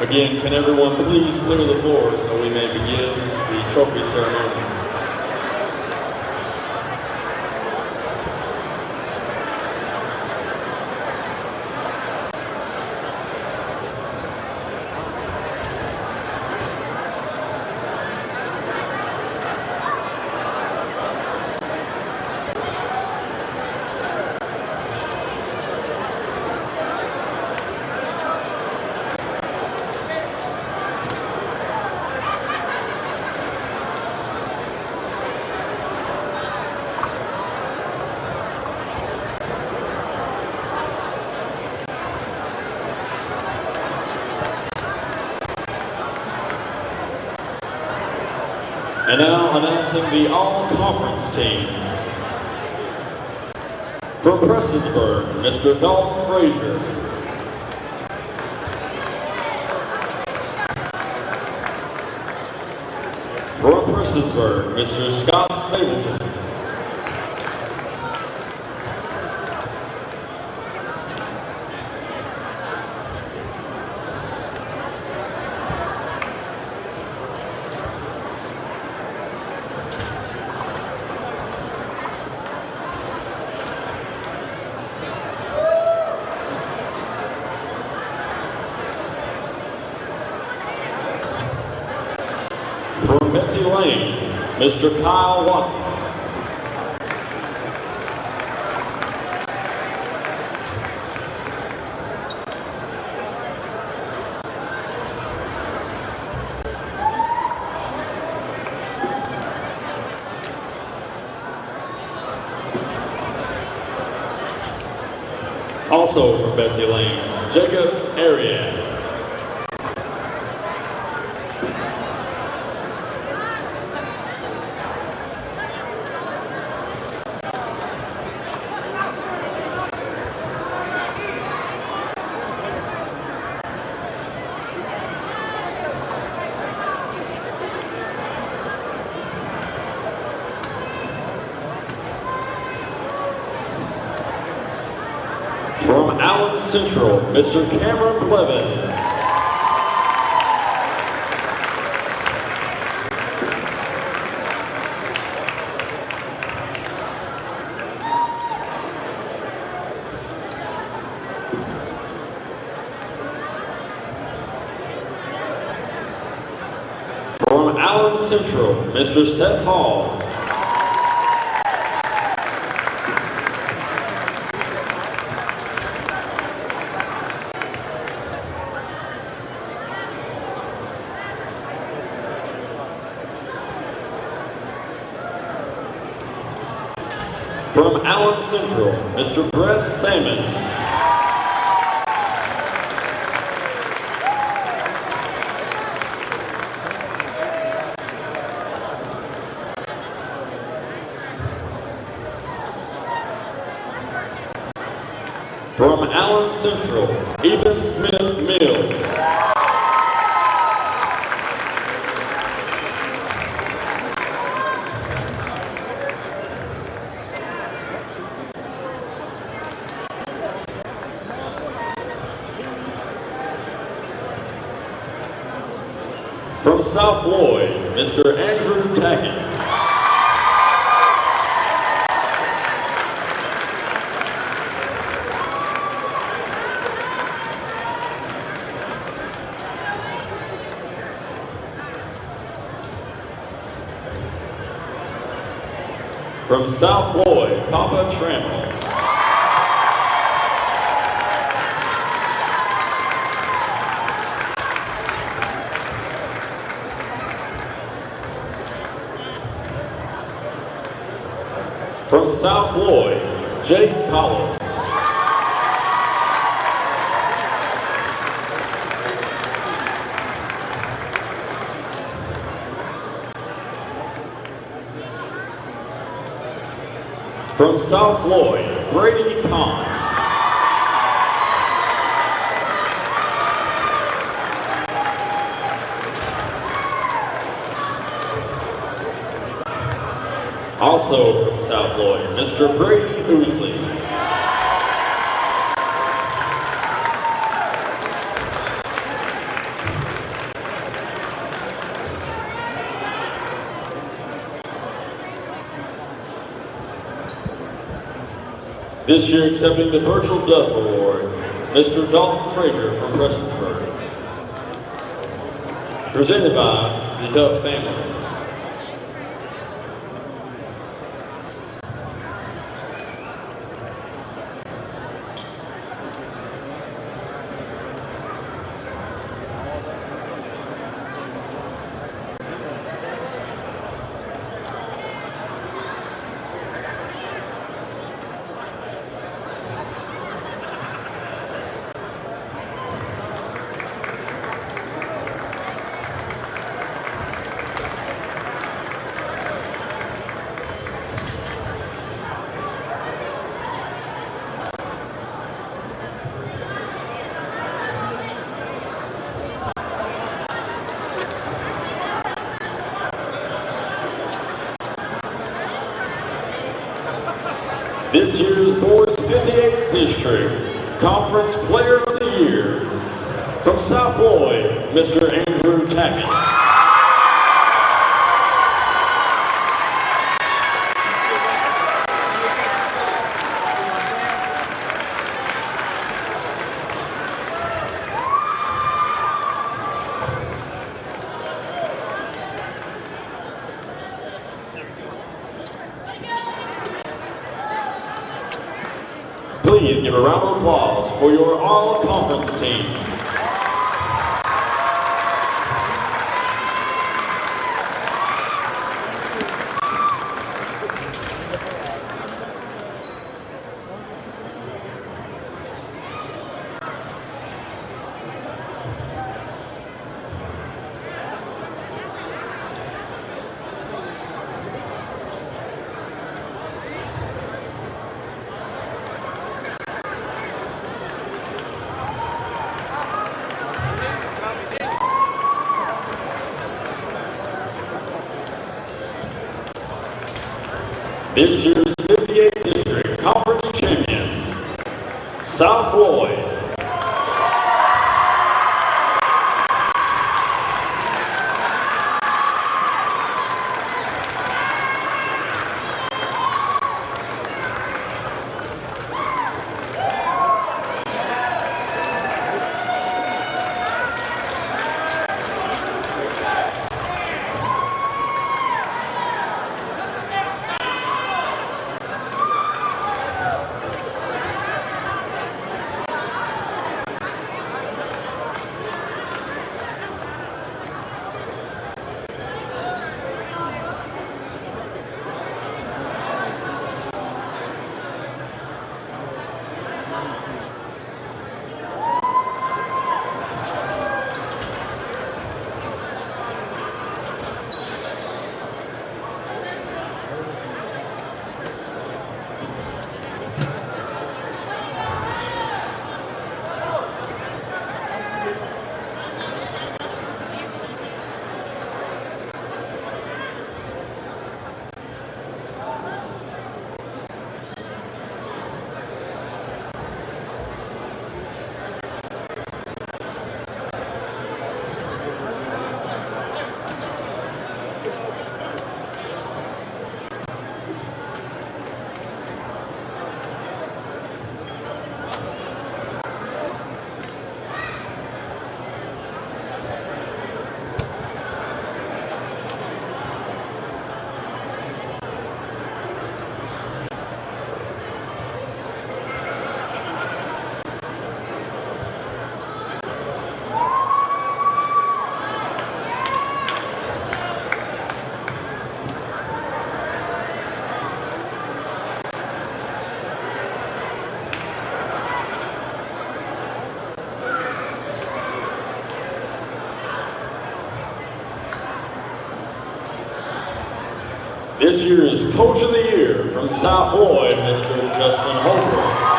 Again, can everyone please clear the floor so we may begin the trophy ceremony? And now announcing the all-conference team. From Prestonsburg, Mr. Dalton Frazier. From Prestonsburg, Mr. Scott Stapleton. From Betsy Lane, Mr. Kyle Watkins. Also from Betsy Lane, Jacob Arias. From Allen Central, Mr. Cameron Blevins. From Allen Central, Mr. Seth Hall. From Allen Central, Mr. Brett Sammons. From Allen Central, Ethan Smith Mills. From South Floyd, Mr. Andrew Tackett. From South Floyd, Papa Trammell. From South Floyd, Jake Collins. From South Floyd, Brady Kahn. Also from South Floyd, Mr. Brady Ousley. This year accepting the Virtual Duff Award, Mr. Dalton Frazier from Prestonsburg. Presented by the Duff family. This year's Boys 58th District Conference Player of the Year, from South Floyd, Mr. Andrew Tackett. Please give a round of applause for your all-conference team. This year's 58th District Conference Champions, South Floyd. this year's Coach of the Year from South Floyd, Mr. Justin Holbrook.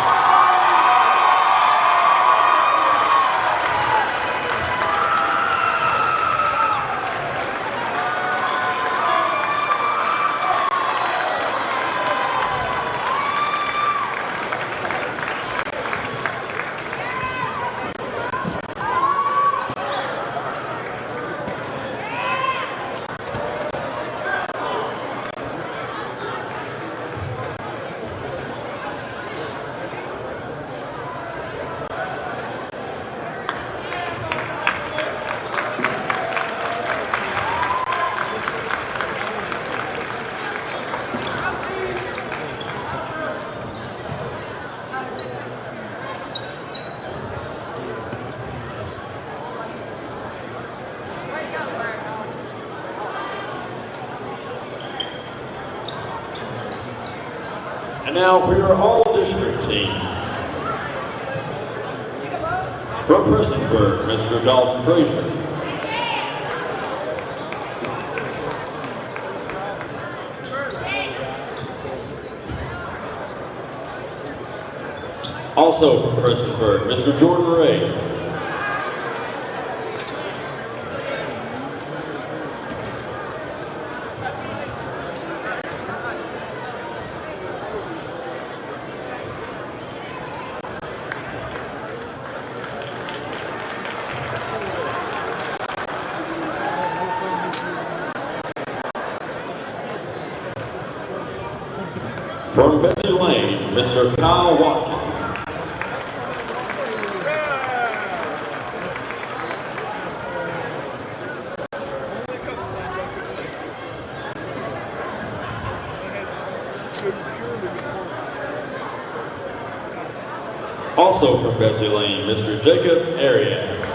And now for your all-district team. From Prestonsburg, Mr. Dalton Frazier. Also from Prestonsburg, Mr. Jordan Ray. From Betsy Lane, Mr. Kyle Watkins. Also from Betsy Lane, Mr. Jacob Arias.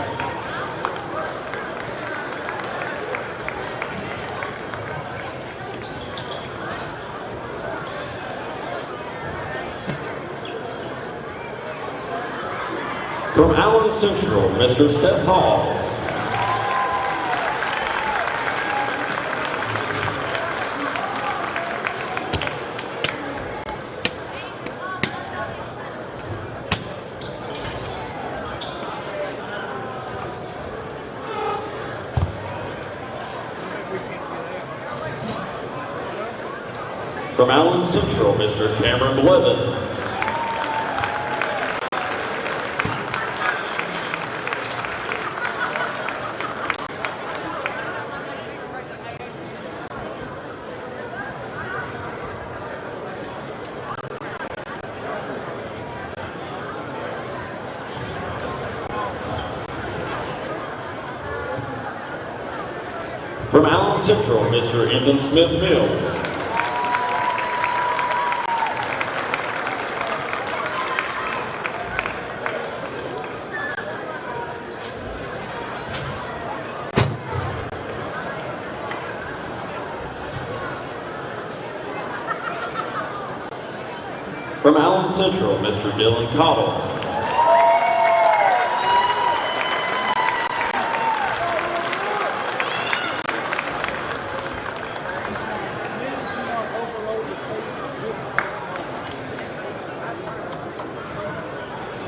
From Allen Central, Mr. Seth Hall. From Allen Central, Mr. Cameron Blevins. From Allen Central, Mr. Ethan Smith-Mills. From Allen Central, Mr. Dylan Cottle.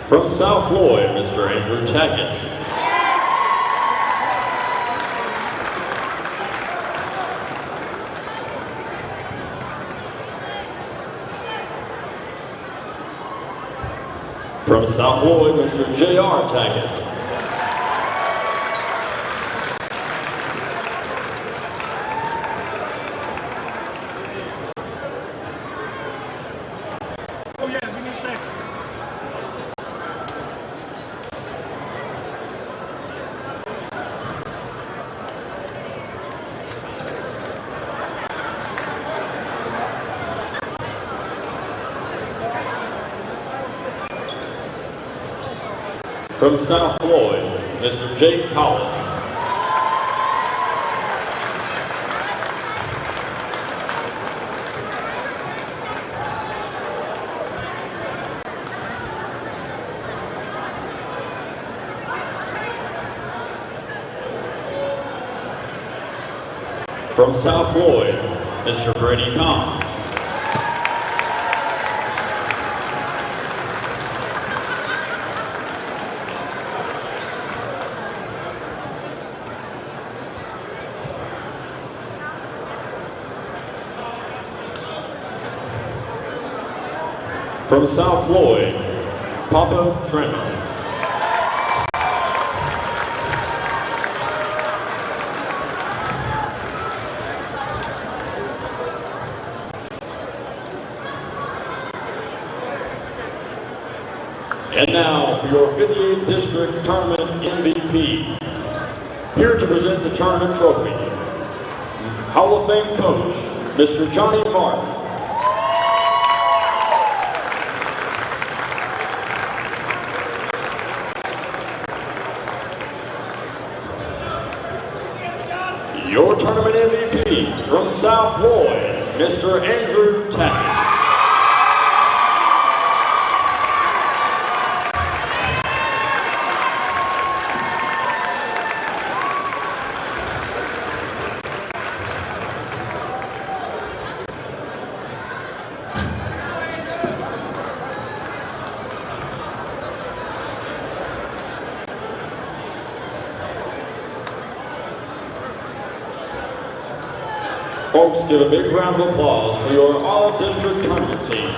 From South Floyd, Mr. Andrew Tackett. From South Floyd, Mr. J.R. Tackett. Oh yeah, give me a second. From South Floyd, Mr. Jake Collins. From South Floyd, Mr. Brady Kahn. From South Floyd, Papa Tremor. And now for your 58th District Tournament MVP. Here to present the tournament trophy, Hall of Fame coach, Mr. Johnny Martin. Your tournament MVP from South Floyd, Mr. Andrew Tackett. Folks, give a big round of applause for your all-district tournament team.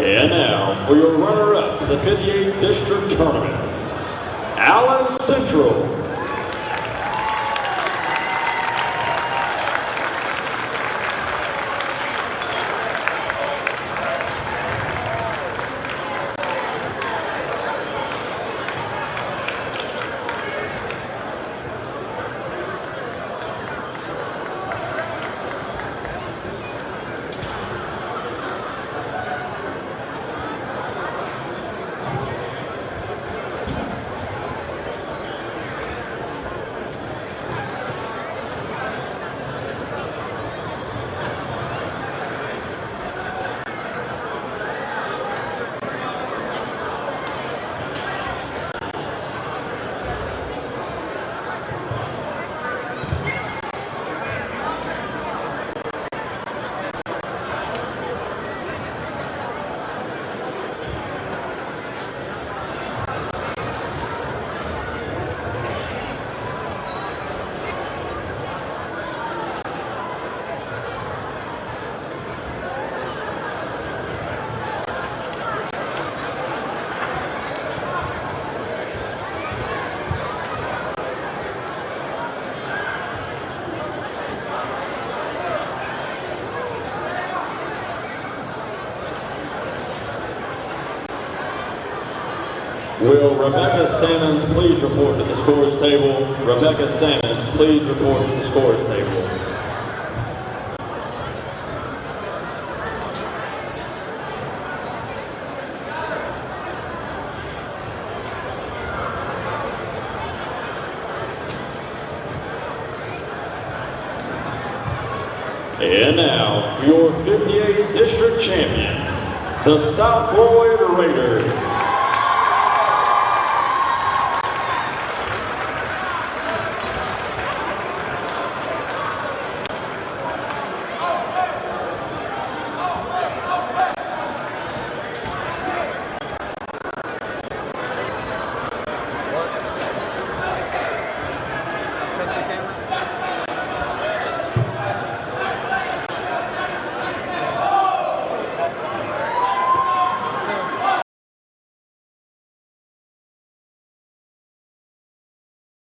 And now, for your runner-up in the 58th District Tournament, Allen Central. Will Rebecca Sammons please report to the scores table? Rebecca Sammons, please report to the scores table. And now, for your 58 District Champions, the South Floyd Raiders.